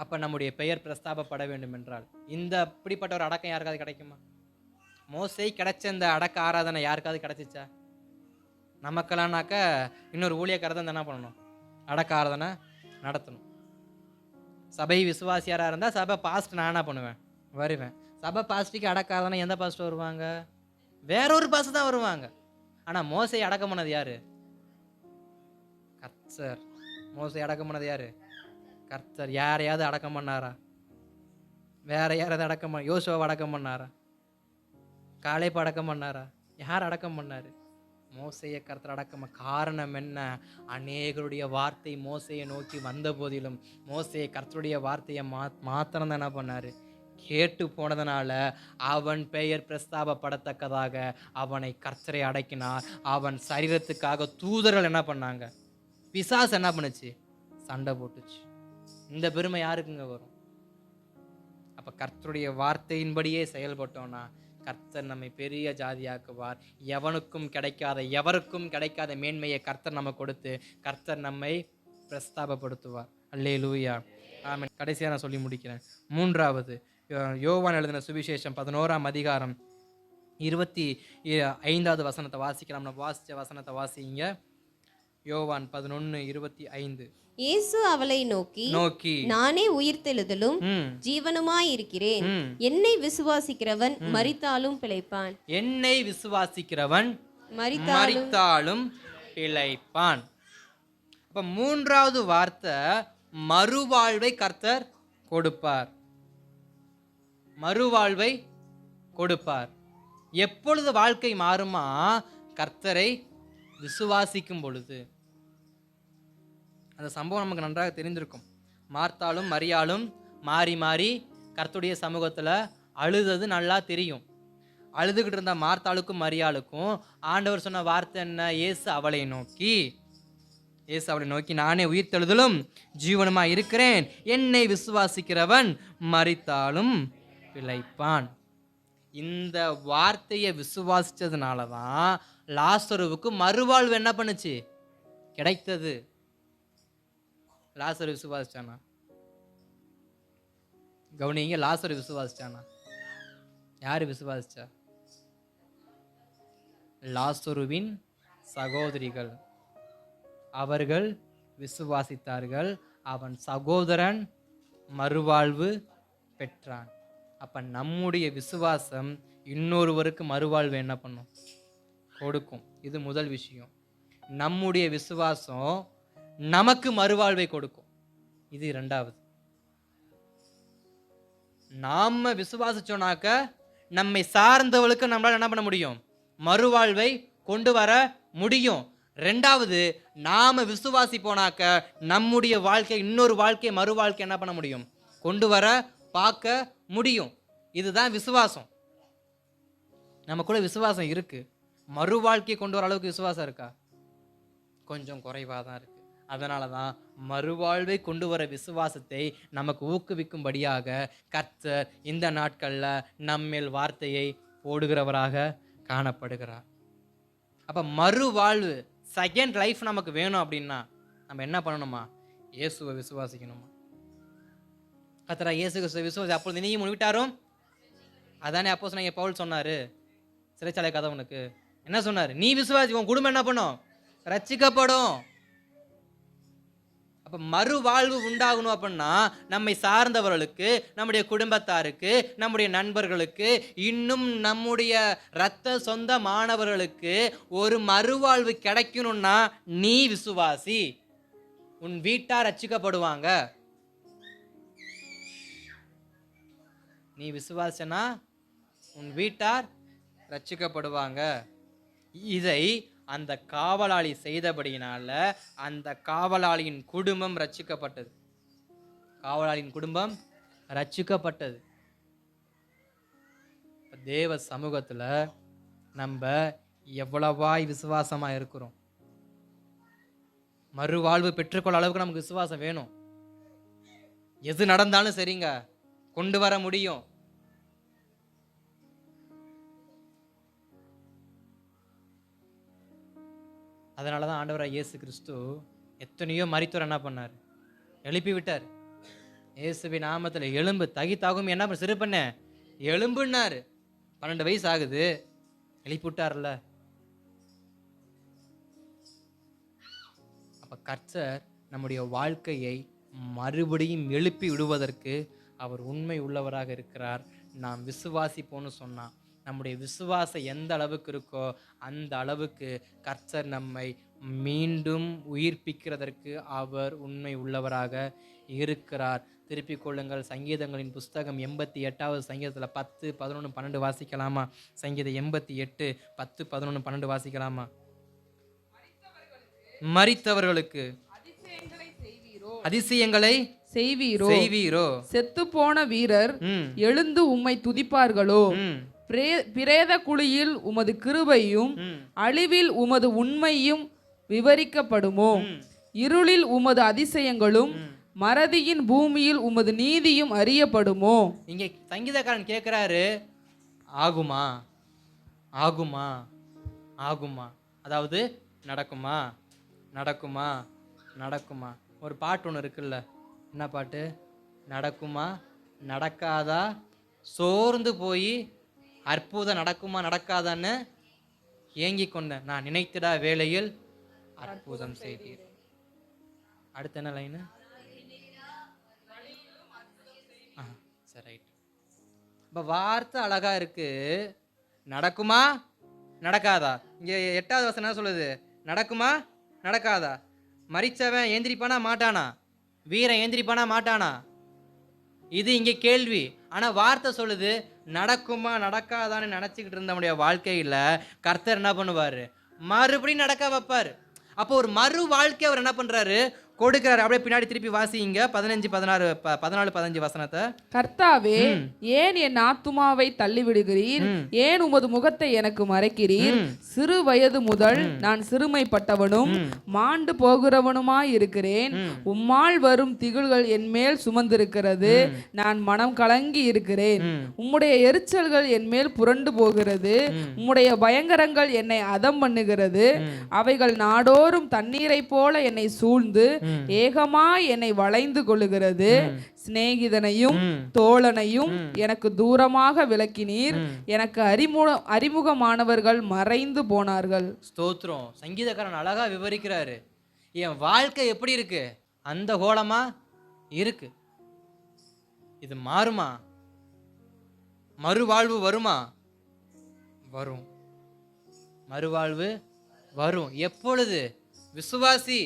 அப்ப நம்முடைய பெயர் பிரஸ்தாபப்பட வேண்டும் என்றால் இந்த அப்படிப்பட்ட ஒரு அடக்கம் யாருக்காவது கிடைக்குமா? மோசை கிடைச்ச இந்த அடக்க ஆராதனை யாருக்காவது கிடைச்சிச்சா? நமக்கெல்லாம்னாக்க இன்னொரு ஊழியக்காரர் தான் என்ன பண்ணணும்? அடக்க ஆராதனை நடத்தணும். சபை விசுவாசியாராக இருந்தால் சபை பாஸ்ட் நான் என்ன பண்ணுவேன்? வருவேன். சபை பாஸ்ட்டுக்கு அடக்க ஆராதனை எந்த பாஸ்ட் வருவாங்க? வேறொரு பாஸ்ட் தான் வருவாங்க. ஆனால் மோசை அடக்கம் பண்ணது யாரு? கர்த்தர். மோசை அடக்கம் பண்ணது யாரு? கர்த்தர். யாரையாவது அடக்கம் பண்ணாரா? வேற யாராவது அடக்கம் பண்ண? யோசுவாவை அடக்கம் பண்ணாரா? காலேப் அடக்கம் பண்ணாரா? யார் அடக்கம் பண்ணாரு? மோசேயை கர்த்தர் அடக்கம். காரணம் என்ன? அநேகருடைய வார்த்தை மோசையை நோக்கி வந்த போதிலும் மோசே கர்த்தருடைய வார்த்தையை மாத்திரம் தான் என்ன பண்ணாரு? கேட்டு போனதுனால அவன் பெயர் பிரஸ்தாபப்படத்தக்கதாக அவனை கர்த்தரை அடக்கினார். அவன் சரீரத்துக்காக தூதர்கள் என்ன பண்ணாங்க? பிசாசு என்ன பண்ணுச்சு? சண்டை போட்டுச்சு. இந்த பெருமை யாருக்குங்க வரும்? அப்ப கர்த்தருடைய வார்த்தையின்படியே செயல்பட்டோம்னா கர்த்தர் நம்மை பெரிய ஜாதியாக்குவார். எவருக்கும் கிடைக்காத மேன்மையை கர்த்தர் நம்ம கொடுத்து கர்த்தர் நம்மை பிரஸ்தாபப்படுத்துவார். அல்லேலூயா, ஆமென். கடைசியாக நான் சொல்லி முடிக்கிறேன். மூன்றாவது, யோவான் எழுதின சுவிசேஷம் 11ஆம் அதிகாரம் 25வது வசனத்தை வாசிக்கலாம். நம்ம வாசிச்ச வசனத்தை வாசிங்க. யோவான் 11:25. இயேசு அவளை நோக்கி நானே உயிர்த்தெழுதலும் ஜீவனுமாய் இருக்கிறேன். என்னை விசுவாசிக்கிறவன் மரித்தாலும் பிழைப்பான். என்னை விசுவாசிக்கிறவன் மரித்தாலும் பிழைப்பான். அப்ப மூன்றாவது வார்த்தை மறுவாழ்வை கர்த்தர் கொடுப்பார். மறுவாழ்வை கொடுப்பார். எப்பொழுது வாழ்க்கை மாறுமா? கர்த்தரை விசுவாசிக்கும் பொழுது. அந்த சம்பவம் நமக்கு நன்றாக தெரிந்திருக்கும். மார்த்தாலும் மரியாளும் மாறி மாறி கர்த்தருடைய சமூகத்தில் அழுதது நல்லா தெரியும். அழுதுகிட்டு இருந்த மார்த்தாளுக்கும் மரியாளுக்கும் ஆண்டவர் சொன்ன வார்த்தை என்ன? இயேசு அவளை நோக்கி நானே உயிர்த்தெழுதலும் ஜீவனுமா இருக்கிறேன். என்னை விசுவாசிக்கிறவன் மரித்தாலும் பிழைப்பான். இந்த வார்த்தையை விசுவாசிச்சதுனால தான் லாசருவுக்கு மறுவாழ்வு என்ன பண்ணுச்சு? கிடைத்தது. லாசரு விசுவாசிச்சானா? கவனிங்க, லாசரு விசுவாசிச்சானா? யாரு விசுவாசிச்சா? லாசருவின் சகோதரிகள். அவர்கள் விசுவாசித்தார்கள். அவன் சகோதரன் மறுவாழ்வு பெற்றான். அப்ப நம்முடைய விசுவாசம் இன்னொருவருக்கு மறுவாழ்வு என்ன பண்ணும்? கொடுக்கும். இது முதல் விஷயம். நம்முடைய விசுவாசம் நமக்கு மறுவாழ்வை கொடுக்கும். இது இரண்டாவது. நாம விசுவாசிச்சோனாக்க நம்மை சார்ந்தவளுக்கு நம்மளால என்ன பண்ண முடியும்? மறுவாழ்வை கொண்டு வர முடியும். ரெண்டாவது, நாம விசுவாசி போனாக்க நம்முடைய வாழ்க்கை இன்னொரு வாழ்க்கை மறுவாழ்க்கை என்ன பண்ண முடியும்? கொண்டு வர பார்க்க முடியும். இதுதான் விசுவாசம். நம்ம கூட விசுவாசம் இருக்கு. மறுவாழ்க்கை கொண்டு வர அளவுக்கு விசுவாசம் இருக்கா? கொஞ்சம் குறைவாக தான் இருக்கு. அதனால தான் மறுவாழ்வை கொண்டு வர விசுவாசத்தை நமக்கு ஊக்குவிக்கும்படியாக கர்த்தர் இந்த நாட்களில் நம்மேல் வார்த்தையை போடுகிறவராக காணப்படுகிறார். அப்போ மறுவாழ்வு, செகண்ட் லைஃப் நமக்கு வேணும் அப்படின்னா நம்ம என்ன பண்ணணுமா? இயேசுவை விசுவாசிக்கணுமா? கர்த்தரா இயேசு கிறிஸ்துவை விசுவாசி அப்பொழுது நீயும் முன்விட்டாரும். அதானே அப்போஸ்தலனாகிய பவுல் சொன்னாரு சிறைச்சாலை கதவனுக்கு. என்ன சொன்னார்? நீ விசுவாசி, உன் குடும்பம் என்ன பண்ணும்? ரட்சிக்கப்படும். அப்ப மறுவாழ்வு உண்டாகணும் அப்படின்னா நம்மை சார்ந்தவர்களுக்கு, நம்முடைய குடும்பத்தாருக்கு, நம்முடைய நண்பர்களுக்கு, இன்னும் நம்முடைய இரத்த சொந்த மாணவர்களுக்கு ஒரு மறுவாழ்வு கிடைக்கணும்னா நீ விசுவாசி. உன் வீட்டார் ரட்சிக்கப்படுவாங்க. நீ விசுவாசனா உன் வீட்டார் ரட்சிக்கப்படுவாங்க. இதை அந்த காவலாளி செய்தபடியினால அந்த காவலாளியின் குடும்பம் ரட்சிக்கப்பட்டது. காவலாளியின் குடும்பம் ரட்சிக்கப்பட்டது. தேவ சமூகத்துல நம்ம எவ்வளவாய் விசுவாசமா இருக்கிறோம்? மறுவாழ்வு பெற்றுக்கொள்ள அளவுக்கு நமக்கு விசுவாசம் வேணும். எது நடந்தாலும் சரிங்க, கொண்டு வர முடியும். அதனால தான் ஆண்டவராக இயேசு கிறிஸ்து எத்தனையோ மரித்தோர் என்ன பண்ணார்? எழுப்பி விட்டார். இயேசுவின் நாமத்தில் எலும்பு தகித்தாகும் என்ன சிறு பண்ண எலும்புன்னாரு. 12 வயசு ஆகுது, எழுப்பி விட்டார்ல. அப்ப கர்த்தர் நம்முடைய வாழ்க்கையை மறுபடியும் எழுப்பி விடுவதற்கு அவர் உண்மை உள்ளவராக இருக்கிறார். நாம் விசுவாசிப்போன்னு சொன்னா நம்முடைய விசுவாசம் எந்த அளவுக்கு இருக்கோ அந்த அளவுக்கு கர்த்தர் நம்மை மீண்டும் உயிர்ப்பிக்கிறதற்கு அவர் உண்மை உள்ளவராக இருக்கிறார். திருப்பிக் கொள்ளுங்கள். சங்கீதங்களின் புஸ்தகம் 88வது சங்கீதத்தில் 10, 11, 12 வாசிக்கலாமா? சங்கீதம் 88, 10, 11, 12 வாசிக்கலாமா? மரித்தவர்களுக்கு அதிசயங்களை செய்வீரோ? செத்து போன வீரர் எழுந்து உம்மை துதிப்பார்களோ? பிரேத குழியில் உமது கிருபையும் அழிவில் உமது உண்மையும் விவரிக்கப்படுமோ? இருளில் உமது அதிசயங்களும் மறதியின் பூமியில் உமது நீதியும் அறியப்படுமோ? இங்க சங்கீதக்காரன் கேட்கிறாரு, ஆகுமா ஆகுமா ஆகுமா, அதாவது நடக்குமா நடக்குமா நடக்குமா. ஒரு பாட்டு ஒன்று இருக்குல்ல, என்ன பாட்டு? நடக்குமா நடக்காதா, சோர்ந்து போய் அற்புதம் நடக்குமா நடக்காதான்னு ஏங்கி கொண்டேன், நான் நினைத்திடா வேளையில் அற்புதம் செய்தீர். அடுத்த என்ன லைனு? சரி, ரைட். இப்போ வார்த்தை அழகா இருக்கு. நடக்குமா நடக்காதா? இங்க 8வது வசனம் என்ன சொல்லுது? நடக்குமா நடக்காதா. மரிச்சவன் ஏந்திரிப்பானா மாட்டானா? வீரன் ஏந்திரிப்பானா மாட்டானா? இது இங்க கேள்வி. ஆனா வார்த்தை சொல்லுது நடக்குமா நடக்காதான்னு நினைச்சுக்கிட்டு இருந்த நம்முடைய வாழ்க்கையில கர்த்தர் என்ன பண்ணுவாரு? மறுபடியும் நடக்க வைப்பாரு. அப்போ ஒரு மறு வாழ்க்கை அவர் என்ன பண்றாரு? கொடுக்கிறார். அப்படியே பின்னாடி திருப்பி வாசிங்க 15, 16, 14, 15 வசனத்தை. கர்த்தாவே, ஏன் என் ஆத்துமாவை தள்ளிவிடுகிறீர்? ஏன் உமது முகத்தை எனக்கு மறைக்கிறீர்? சிறு வயது முதல் நான் சிறுமைப்பட்டவனும் மாண்டு போகிறவனுமாய் இருக்கிறேன். உம்மால் வரும் திகில்கள் என் மேல் சுமந்திருக்கிறது. நான் மனம் கலங்கி இருக்கிறேன். உம்முடைய எரிச்சல்கள் என் மேல் புரண்டு போகிறது. உம்முடைய பயங்கரங்கள் என்னை அதம் பண்ணுகிறது. அவைகள் நாடோறும் தண்ணீரை போல என்னை சூழ்ந்து ஏகமாய் என்னை வளைந்து கொள்ளுகிறது. சிநேகிதனையும் தோழனையும் எனக்கு தூரமாக விலக்கினீர். எனக்கு அறிமுகமானவர்கள் மறைந்து போனார்கள். ஸ்தோத்திரம். சங்கீதக்காரன் அழகா விவரிக்கிறாரு. என் வாழ்க்கை எப்படி இருக்கு? அந்த கோலமா இருக்கு. இது மாறுமா? மறுவாழ்வு வருமா? வரும். மறுவாழ்வு வரும். எப்பொழுது? விசுவாசி.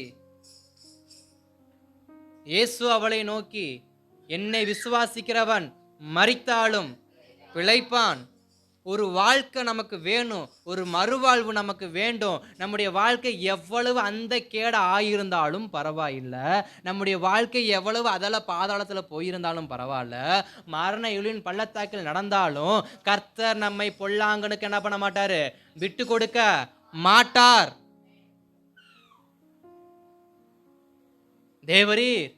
இயேசு அவளை நோக்கி, என்னை விசுவாசிக்கிறவன் மரித்தாலும் பிழைப்பான். ஒரு வாழ்க்கை நமக்கு வேணும், ஒரு மறுவாழ்வு நமக்கு வேண்டும். நம்முடைய வாழ்க்கை எவ்வளவு அந்த கேட ஆயிருந்தாலும் பரவாயில்லை, நம்முடைய வாழ்க்கை எவ்வளவு அதல பாதாளத்தில் போயிருந்தாலும் பரவாயில்ல, மரண இருளின் பள்ளத்தாக்கில் நடந்தாலும் கர்த்தர் நம்மை பொல்லாங்கனுக்கு என்ன பண்ண மாட்டாரு? விட்டு கொடுக்க மாட்டார். தேவரீர்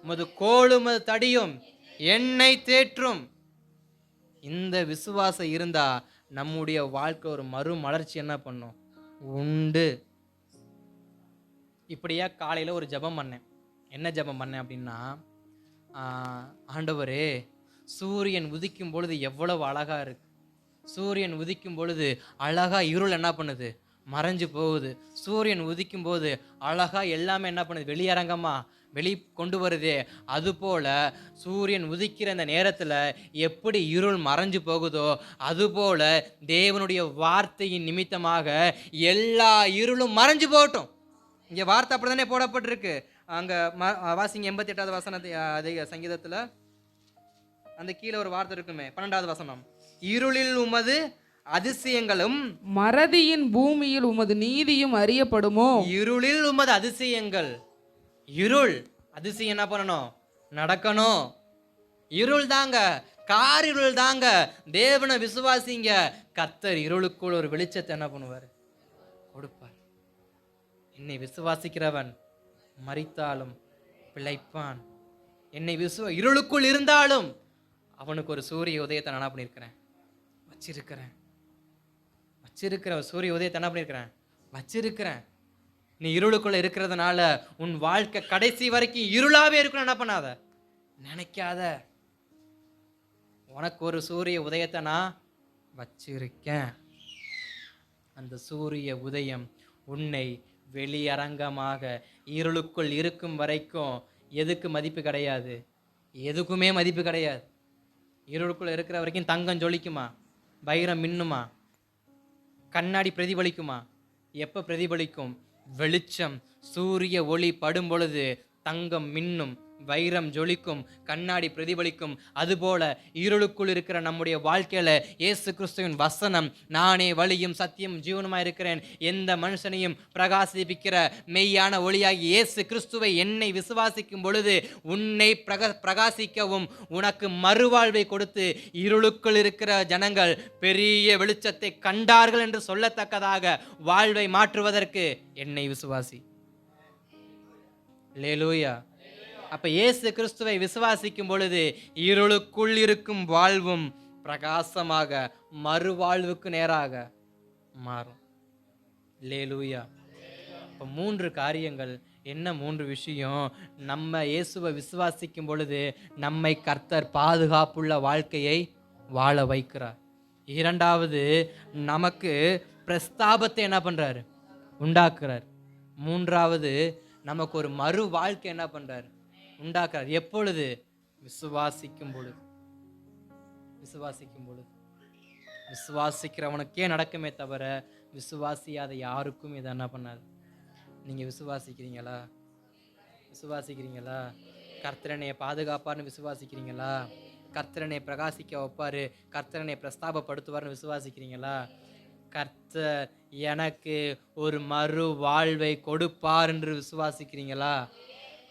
உமது கோலும் தடியும் என்னை தேற்றும். இந்த விசுவாசம் இருந்தா நம்முடைய வாழ்க்கை ஒரு மறுமலர்ச்சி என்ன பண்ணும்? உண்டு. இப்படியா காலையில் ஒரு ஜெபம் பண்ணேன். என்ன ஜெபம் பண்ணேன் அப்படின்னா, ஆண்டவரே, சூரியன் உதிக்கும் பொழுது எவ்வளவு அழகா இருக்கு. சூரியன் உதிக்கும் பொழுது அழகா இருள் என்ன பண்ணுது? மறைஞ்சு போகுது. சூரியன் உதிக்கும் போது அழகா எல்லாமே என்ன பண்ணுது? வெளியரங்கமா வெளி கொண்டு வருதே. அதுபோல சூரியன் உதிக்கிற அந்த நேரத்தில் எப்படி இருள் மறைஞ்சு போகுதோ, அதுபோல தேவனுடைய வார்த்தையின் நிமித்தமாக எல்லா இருளும் மறைஞ்சு போகட்டும். இங்கே வார்த்தை அப்படி தானே போடப்பட்டிருக்கு. அங்கே வாசிங்க 88வது வசனத்தை, அதே சங்கீதத்தில் அந்த கீழே ஒரு வார்த்தை இருக்குமே, 12வது வசனம். இருளில் உமது அதிசயங்களும் மறதியின் பூமியில் உமது நீதியும் அறியப்படுமோ? இருளில் உமது அதிசயங்கள். இருள் அதிசயம் என்ன பண்ணணும்? நடக்கணும். இருள் தாங்க, கார் இருள் தாங்க. தேவனை விசுவாசிங்க. கர்த்தர் இருளுக்குள் ஒரு வெளிச்சத்தை என்ன பண்ணுவார்? கொடுப்பார். என்னை விசுவாசிக்கிறவன் மரித்தாலும் பிழைப்பான். என்னை இருளுக்குள் இருந்தாலும் அவனுக்கு ஒரு சூரிய உதயத்தை நான் பண்ணியிருக்கிறேன், வச்சிருக்கிறேன். சூரிய உதயத்தை என்ன பண்ணியிருக்கிறேன்? வச்சிருக்கிறேன். நீ இருளுக்குள்ள இருக்கிறதுனால உன் வாழ்க்கை கடைசி வரைக்கும் இருளாவே இருக்கணும் என்ன பண்ணாத, நினைக்காத. உனக்கு ஒரு சூரிய உதயத்தை நான் வச்சிருக்கேன். அந்த சூரிய உதயம் உன்னை வெளியரங்கமாக இருளுக்குள் இருக்கும் வரைக்கும் எதுக்கு மதிப்பு கிடையாது? எதுக்குமே மதிப்பு கிடையாது. இருளுக்குள்ள இருக்கிற வரைக்கும் தங்கம் ஜொலிக்குமா? வைரம் மின்னுமா? கண்ணாடி பிரதிபலிக்குமா? எப்போ பிரதிபலிக்கும்? வெளிச்சம், சூரிய ஒளி படும் பொழுது தங்கம் மின்னும், வைரம் ஜொலிக்கும், கண்ணாடி பிரதிபலிக்கும். அதுபோல இருளுக்குள் இருக்கிற நம்முடைய வாழ்க்கையில இயேசு கிறிஸ்துவின் வசனம், நானே வழியும் சத்தியம் ஜீவனுமாய் இருக்கிறேன், எந்த மனுஷனையும் பிரகாசிப்பிக்கிற மெய்யான ஒளியாகி இயேசு கிறிஸ்துவை என்னை விசுவாசிக்கும் பொழுது உன்னை பிரகாசிக்கவும் உனக்கு மறுவாழ்வை கொடுத்து இருளுக்குள் இருக்கிற ஜனங்கள் பெரிய வெளிச்சத்தை கண்டார்கள் என்று சொல்லத்தக்கதாக வாழ்வை மாற்றுவதற்கு என்னை விசுவாசி. அல்லேலூயா. அப்ப இயேசு கிறிஸ்துவை விசுவாசிக்கும் பொழுது இருளுக்குள் இருக்கும் வாழ்வும் பிரகாசமாக மறுவாழ்வுக்கு நேராக மாறும். அல்லேலூயா. இப்போ 3 காரியங்கள். என்ன 3 விஷயம்? நம்ம இயேசுவை விசுவாசிக்கும் பொழுது நம்மை கர்த்தர் பாதுகாப்புள்ள வாழ்க்கையை வாழ வைக்கிறார். 2வது, நமக்கு பிரஸ்தாபத்தை என்ன பண்றாரு? உண்டாக்குறார். 3வது, நமக்கு ஒரு மறு வாழ்க்கை என்ன பண்றாரு? உண்டாக்குறார். எப்பொழுது? விசுவாசிக்கும் பொழுது. விசுவாசிக்கும் பொழுது. விசுவாசிக்கிறவனுக்கே நடக்குமே தவிர விசுவாசியாத யாருக்கும் இதை என்ன பண்ணாது. நீங்க விசுவாசிக்கிறீங்களா? விசுவாசிக்கிறீங்களா? கர்த்தரனையை பாதுகாப்பார்னு விசுவாசிக்கிறீங்களா? கர்த்தரனை பிரகாசிக்க வைப்பாரு, கர்த்தரனை பிரஸ்தாபப்படுத்துவார்னு விசுவாசிக்கிறீங்களா? கர்த்தர் எனக்கு ஒரு மறு வாழ்வை கொடுப்பார் என்று விசுவாசிக்கிறீங்களா?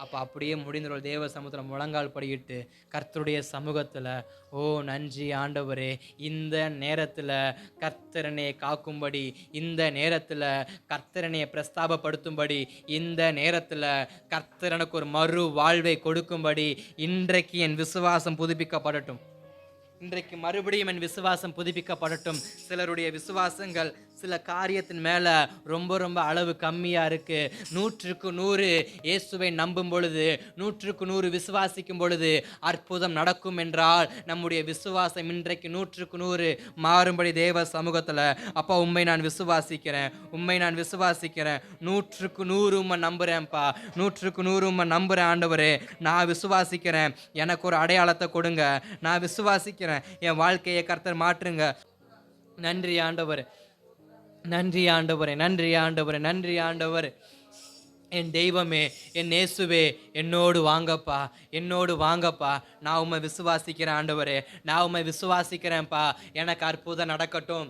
அப்போ அப்படியே முடிந்துள்ள தேவ சமூகத்தில் முழங்கால் படியிட்டு கர்த்தருடைய சமூகத்தில், ஓ நன்றி ஆண்டவரே, இந்த நேரத்தில் கர்த்தரனை காக்கும்படி, இந்த நேரத்தில் கர்த்தரனை பிரஸ்தாபப்படுத்தும்படி, இந்த நேரத்தில் கர்த்தர் எனக்கு ஒரு மறு வாழ்வை கொடுக்கும்படி இன்றைக்கு என் விசுவாசம் புதுப்பிக்கப்படட்டும். இன்றைக்கு மறுபடியும் என் விசுவாசம் புதுப்பிக்கப்படட்டும். சிலருடைய விசுவாசங்கள் சில காரியத்தின் மேலே ரொம்ப ரொம்ப அளவு கம்மியாக இருக்குது. 100க்கு 100 இயேசுவை நம்பும் பொழுது, 100க்கு 100 விசுவாசிக்கும் பொழுது அற்புதம் நடக்கும் என்றால் நம்முடைய விசுவாசம் இன்றைக்கு 100க்கு 100 மாறும்படி தேவ சமூகத்தில், அப்பா உண்மை நான் விசுவாசிக்கிறேன், உண்மை நான் விசுவாசிக்கிறேன், 100க்கு 100 உண்மை நம்புகிறேன்ப்பா, 100க்கு 100 உண்மை நம்புகிறேன் ஆண்டவரே, நான் விசுவாசிக்கிறேன், எனக்கு ஒரு அடையாளத்தை கொடுங்க, நான் விசுவாசிக்கிறேன், என் வாழ்க்கையை கர்த்தர் மாற்றுங்க. நன்றி ஆண்டவர், நன்றி ஆண்டவரே, நன்றி ஆண்டவரே, நன்றி ஆண்டவரே. என் தெய்வமே, என் இயேசுவே, என்னோடு வாங்கப்பா, என்னோடு வாங்கப்பா. நான் உம்மை விசுவாசிக்கிறேன் ஆண்டவரே, நான் உம்மை விசுவாசிக்கிறேன்ப்பா. எனக்கு அற்புதம் நடக்கட்டும்.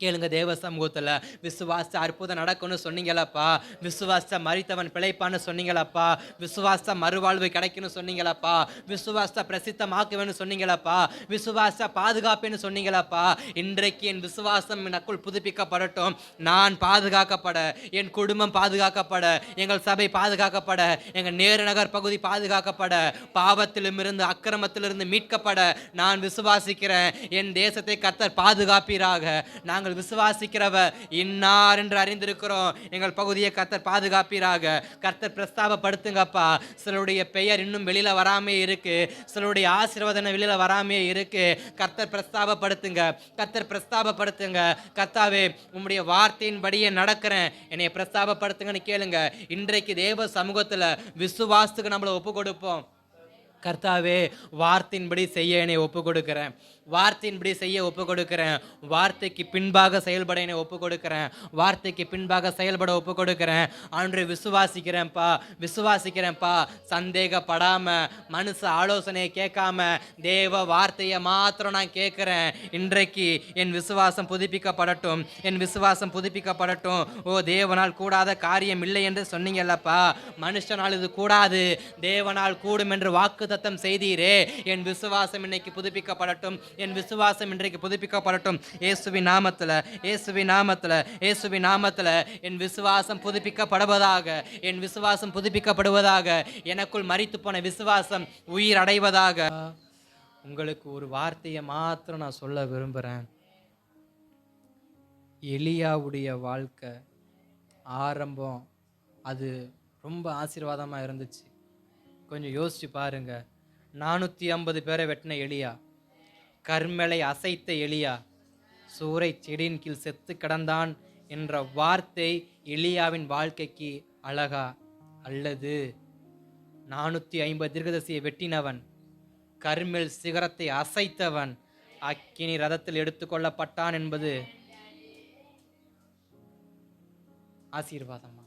கேளுங்க தேவ சமூகத்தில். விசுவாச அற்புதம் நடக்கும்னு சொன்னீங்களப்பா, விசுவாச மரித்தவன் பிழைப்பான்னு சொன்னீங்களப்பா, விசுவாச மறுவாழ்வு கிடைக்குன்னு சொன்னீங்களப்பா, விசுவாச பிரசித்தமாக்குவேன்னு சொன்னீங்களப்பா, விசுவாச பாதுகாப்புன்னு சொன்னீங்களப்பா. இன்றைக்கு என் விசுவாசம் எனக்குள் புதுப்பிக்கப்படட்டும். நான் பாதுகாக்கப்பட, என் குடும்பம் பாதுகாக்கப்பட, எங்கள் சபை பாதுகாக்கப்பட, எங்கள் நேருநகர் பகுதி பாதுகாக்கப்பட, பாவத்திலும் இருந்து அக்கிரமத்திலிருந்து மீட்கப்பட நான் விசுவாசிக்கிறேன். என் தேசத்தை கர்த்தர் பாதுகாப்பீராக. நாங்கள் விசுவாசிக்கிறவர் இன்னார் என்று அறிந்திருக்கிறோம். எங்கள் பகுதியை கர்த்தர் பாதுகாப்பீராக. கர்த்தர் பிரஸ்தாபப்படுத்துங்கப்பா. சிலருடைய பெயர் இன்னும் வெளியில வராமே இருக்கு, சிலருடைய ஆசீர்வாதம் வெளியில வராமே இருக்கு. கர்த்தர் பிரஸ்தாபப்படுத்துங்க, கர்த்தர் பிரஸ்தாபப்படுத்துங்க. கர்த்தாவே, உம்முடைய வார்த்தையின்படியே நடக்கிறேன், என்னை பிரஸ்தாபப்படுத்துங்கன்னு கேளுங்க. இன்றைக்கு தேவ சமூகத்துல விசுவாசத்துக்கு நம்மளை ஒப்பு கொடுப்போம். கர்த்தாவே, வார்த்தையின்படி செய்ய என்னை ஒப்பு கொடுக்கிறேன், வார்த்தையின்படி செய்ய ஒப்பு கொடுக்கிறேன், வார்த்தைக்கு பின்பாக செயல்பட என்னை ஒப்பு கொடுக்கிறேன், வார்த்தைக்கு பின்பாக செயல்பட ஒப்பு கொடுக்கிறேன். ஆண்டவரே, விசுவாசிக்கிறேன்ப்பா, விசுவாசிக்கிறேன்ப்பா. சந்தேகப்படாம, மனுஷ ஆலோசனையை கேட்காம தேவ வார்த்தையை மாத்திரம் நான் கேட்கிறேன். இன்றைக்கு என் விசுவாசம் புதுப்பிக்கப்படட்டும், என் விசுவாசம் புதுப்பிக்கப்படட்டும். ஓ, தேவனால் கூடாத காரியம் இல்லை என்று சொன்னீங்கல்லப்பா, மனுஷனால் இது கூடாது, தேவனால் கூடும் என்று வாக்கு தத்தம் செய்தீரே. என் விசுவாசம் இன்னைக்கு புதுப்பிக்கப்படட்டும், என் விசுவாசம் இன்றைக்கு புதுப்பிக்கப்படட்டும். இயேசுவின் நாமத்துல, இயேசுவின் நாமத்துல, இயேசுவின் நாமத்துல என் விசுவாசம் புதுப்பிக்கப்படுவதாக, என் விசுவாசம் புதுப்பிக்கப்படுவதாக. எனக்குள் மரித்து போன விசுவாசம் உயிர் அடைவதாக. உங்களுக்கு ஒரு வார்த்தையை மாத்திரம் நான் சொல்ல விரும்புகிறேன். எலியாவுடைய வாழ்க்கை ஆரம்பம் அது ரொம்ப ஆசீர்வாதமாக இருந்துச்சு. கொஞ்சம் யோசிச்சு பாருங்க. 450 பேரை வெட்டின எலியா, கர்மலை அசைத்த எலியா, சூறை செடியின் கீழ் செத்து கிடந்தான் என்ற வார்த்தை எலியாவின் வாழ்க்கைக்கு அழகா? அல்லது 450 தீர்க்கதரிசியை வெட்டினவன், கர்மெல் சிகரத்தை அசைத்தவன், அக்கினி ரதத்தில் எடுத்துக்கொள்ளப்பட்டான் என்பது ஆசீர்வாதமா?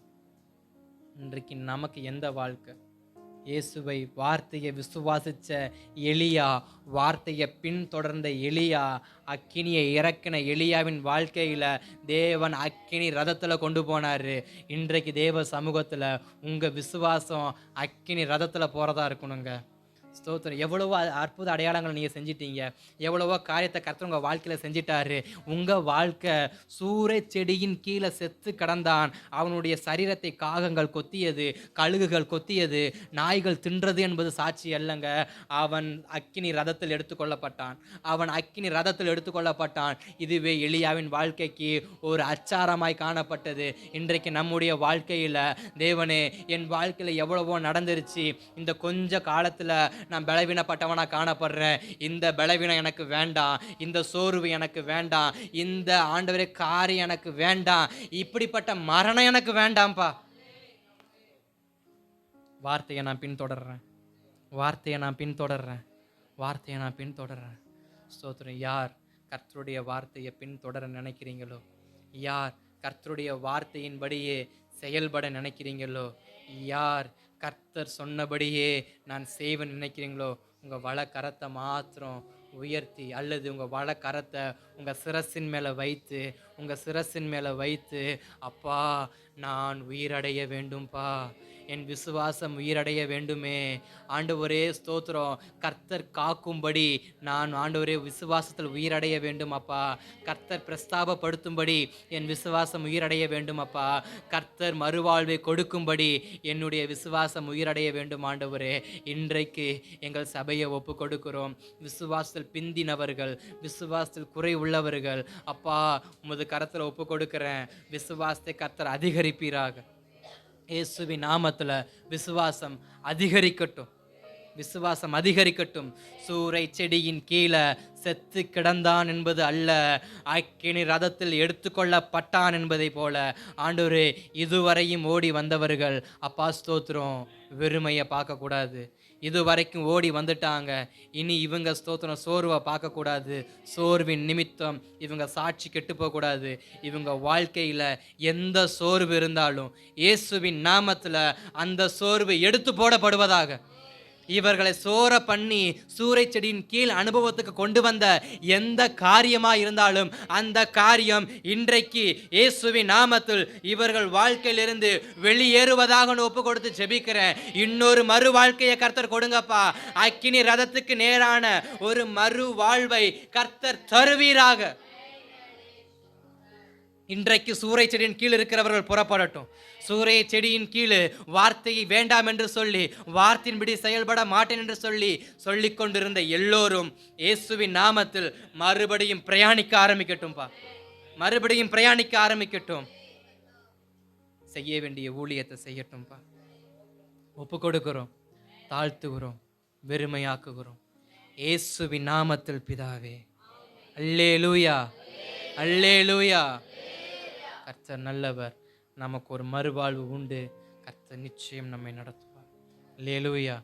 இன்றைக்கு நமக்கு எந்த வாழ்க்கை? இயேசுவை வார்த்தையை விசுவாசிச்ச எலியா, வார்த்தையை பின்தொடர்ந்த எலியா, அக்கினியை இறக்கின எலியாவின் வாழ்க்கையில் தேவன் அக்கினி ரதத்தில் கொண்டு போனார். இன்றைக்கு தேவ சமூகத்தில் உங்கள் விசுவாசம் அக்கினி ரதத்தில் போகிறதா இருக்கணுங்க. ஸ்தோத்திரம். எவ்வளவோ அற்புத அடையாளங்கள் நீங்கள் செஞ்சிட்டீங்க, எவ்வளவோ காரியத்தை கர்த்தர் உங்கள் வாழ்க்கையில் செஞ்சிட்டாரு. உங்கள் வாழ்க்கை சூறை செடியின் கீழே செத்து கிடந்தான். அவனுடைய சரீரத்தை காகங்கள் கொத்தியது, கழுகுகள் கொத்தியது, நாய்கள் தின்றது என்பது சாட்சி அல்லங்க. அவன் அக்கினி ரதத்தில் எடுத்துக்கொள்ளப்பட்டான். அவன் அக்கினி ரதத்தில் எடுத்துக்கொள்ளப்பட்டான். இதுவே எலியாவின் வாழ்க்கைக்கு ஒரு அச்சாரமாய் காணப்பட்டது. இன்றைக்கு நம்முடைய வாழ்க்கையில் தேவனே, என் வாழ்க்கையில் எவ்வளவோ நடந்துருச்சு, இந்த கொஞ்ச காலத்தில் நான் பலவீனப்பட்டவனாக காணப்படுறேன். இந்த பலவீனம் எனக்கு வேண்டாம், இந்த சோர்வு எனக்கு வேண்டாம், இந்த ஆண்டவரே காரியம் எனக்கு வேண்டாம், இப்படிப்பட்ட மரணம் எனக்கு வேண்டாம்ப்பா. வார்த்தையை நான் பின்தொடர்றேன், வார்த்தையை நான் பின்தொடர்றேன், வார்த்தையை நான் பின்தொடர்றேன். ஸ்தோத்திரம். யார் கர்த்தருடைய வார்த்தையை பின்தொடர நினைக்கிறீங்களோ, யார் கர்த்தருடைய வார்த்தையின்படியே செயல்பட நினைக்கிறீங்களோ, யார் கர்த்தர் சொன்னபடியே நான் செய்வேன் நினைக்கிறீங்களோ, உங்கள் வல கரத்தை மாத்திரம் உயர்த்தி, அல்லது உங்கள் வல கரத்தை உங்கள் சிரசின் மேலே வைத்து, உங்கள் சிரசின் மேலே வைத்து, அப்பா நான் உயிரடைய வேண்டும்பா, என் விசுவாசம் உயிரடைய வேண்டுமே ஆண்டவரே, ஸ்தோத்திரம். கர்த்தர் காக்கும்படி நான் ஆண்டவரே விசுவாசத்தில் உயிரடைய வேண்டும் அப்பா. கர்த்தர் பிரஸ்தாபப்படுத்தும்படி என் விசுவாசம் உயிரடைய வேண்டும் அப்பா. கர்த்தர் மறுவாழ்வை கொடுக்கும்படி என்னுடைய விசுவாசம் உயிரடைய வேண்டும் ஆண்டவரே. இன்றைக்கு எங்கள் சபையை ஒப்பு கொடுக்கிறோம். விசுவாசத்தில் பிந்தினவர்கள், விசுவாசத்தில் குறை உள்ளவர்கள் அப்பா, உமது கரத்தில் ஒப்பு கொடுக்கிறேன். விசுவாசத்தை கர்த்தர் அதிகரிப்பீராக. இயேசுவின் நாமத்தில் விசுவாசம் அதிகரிக்கட்டும், விசுவாசம் அதிகரிக்கட்டும். சூறை செடியின் கீழே செத்து கிடந்தான் என்பது அல்ல, அக்கினி ரதத்தில் எடுத்துக்கொள்ளப்பட்டான் என்பதை போல ஆண்டவரே, இதுவரையும் ஓடி வந்தவர்கள் அப்பா ஸ்தோத்திரம் வெறுமையை பார்க்கக்கூடாது. இதுவரைக்கும் ஓடி வந்துட்டாங்க, இனி இவங்க ஸ்தோத்திரம் சோர்வை பார்க்கக்கூடாது. சோர்வின் நிமித்தம் இவங்க சாட்சி கெட்டு போகக்கூடாது. இவங்க வாழ்க்கையில் எந்த சோர்வு இருந்தாலும் இயேசுவின் நாமத்தில் அந்த சோர்வு எடுத்து போடப்படுவதாக. இவர்களை சோர பண்ணி சூறை செடியின் கீழ் அனுபவத்துக்கு கொண்டு வந்த எந்த காரியமாக இருந்தாலும் அந்த காரியம் இன்றைக்கு இயேசுவின் நாமத்தில் இவர்கள் வாழ்க்கையிலிருந்து வெளியேறுவதாக ஒப்பு கொடுத்து ஜெபிக்கிறேன். இன்னொரு மறு வாழ்க்கையை கர்த்தர் கொடுங்கப்பா. அக்கினி ரதத்துக்கு நேரான ஒரு மறு வாழ்வை கர்த்தர் தருவீராக. இன்றைக்கு சூறை செடியின் கீழ் இருக்கிறவர்கள் புறப்படட்டும். சூறை செடியின் கீழ் வார்த்தையை வேண்டாம் என்று சொல்லி, வார்த்தையின்படி செயல்பட மாட்டேன் என்று சொல்லிக் கொண்டிருந்த எல்லோரும் இயேசுவின் நாமத்தில் மறுபடியும் பிரயாணிக்க ஆரம்பிக்கட்டும்பா, மறுபடியும் பிரயாணிக்க ஆரம்பிக்கட்டும். செய்ய வேண்டிய ஊழியத்தை செய்யட்டும்பா. ஒப்பு கொடுக்கிறோம், தாழ்த்துகிறோம், வெறுமையாக்குகிறோம். இயேசுவின் நாமத்தில் பிதாவே. அல்லேலூயா, அல்லேலூயா. கர்த்தர் நல்லவர், நமக்கு ஒரு மறுவாழ்வு உண்டு. கர்த்தர் நிச்சயம் நம்மை நடத்துவார். அல்லேலூயா.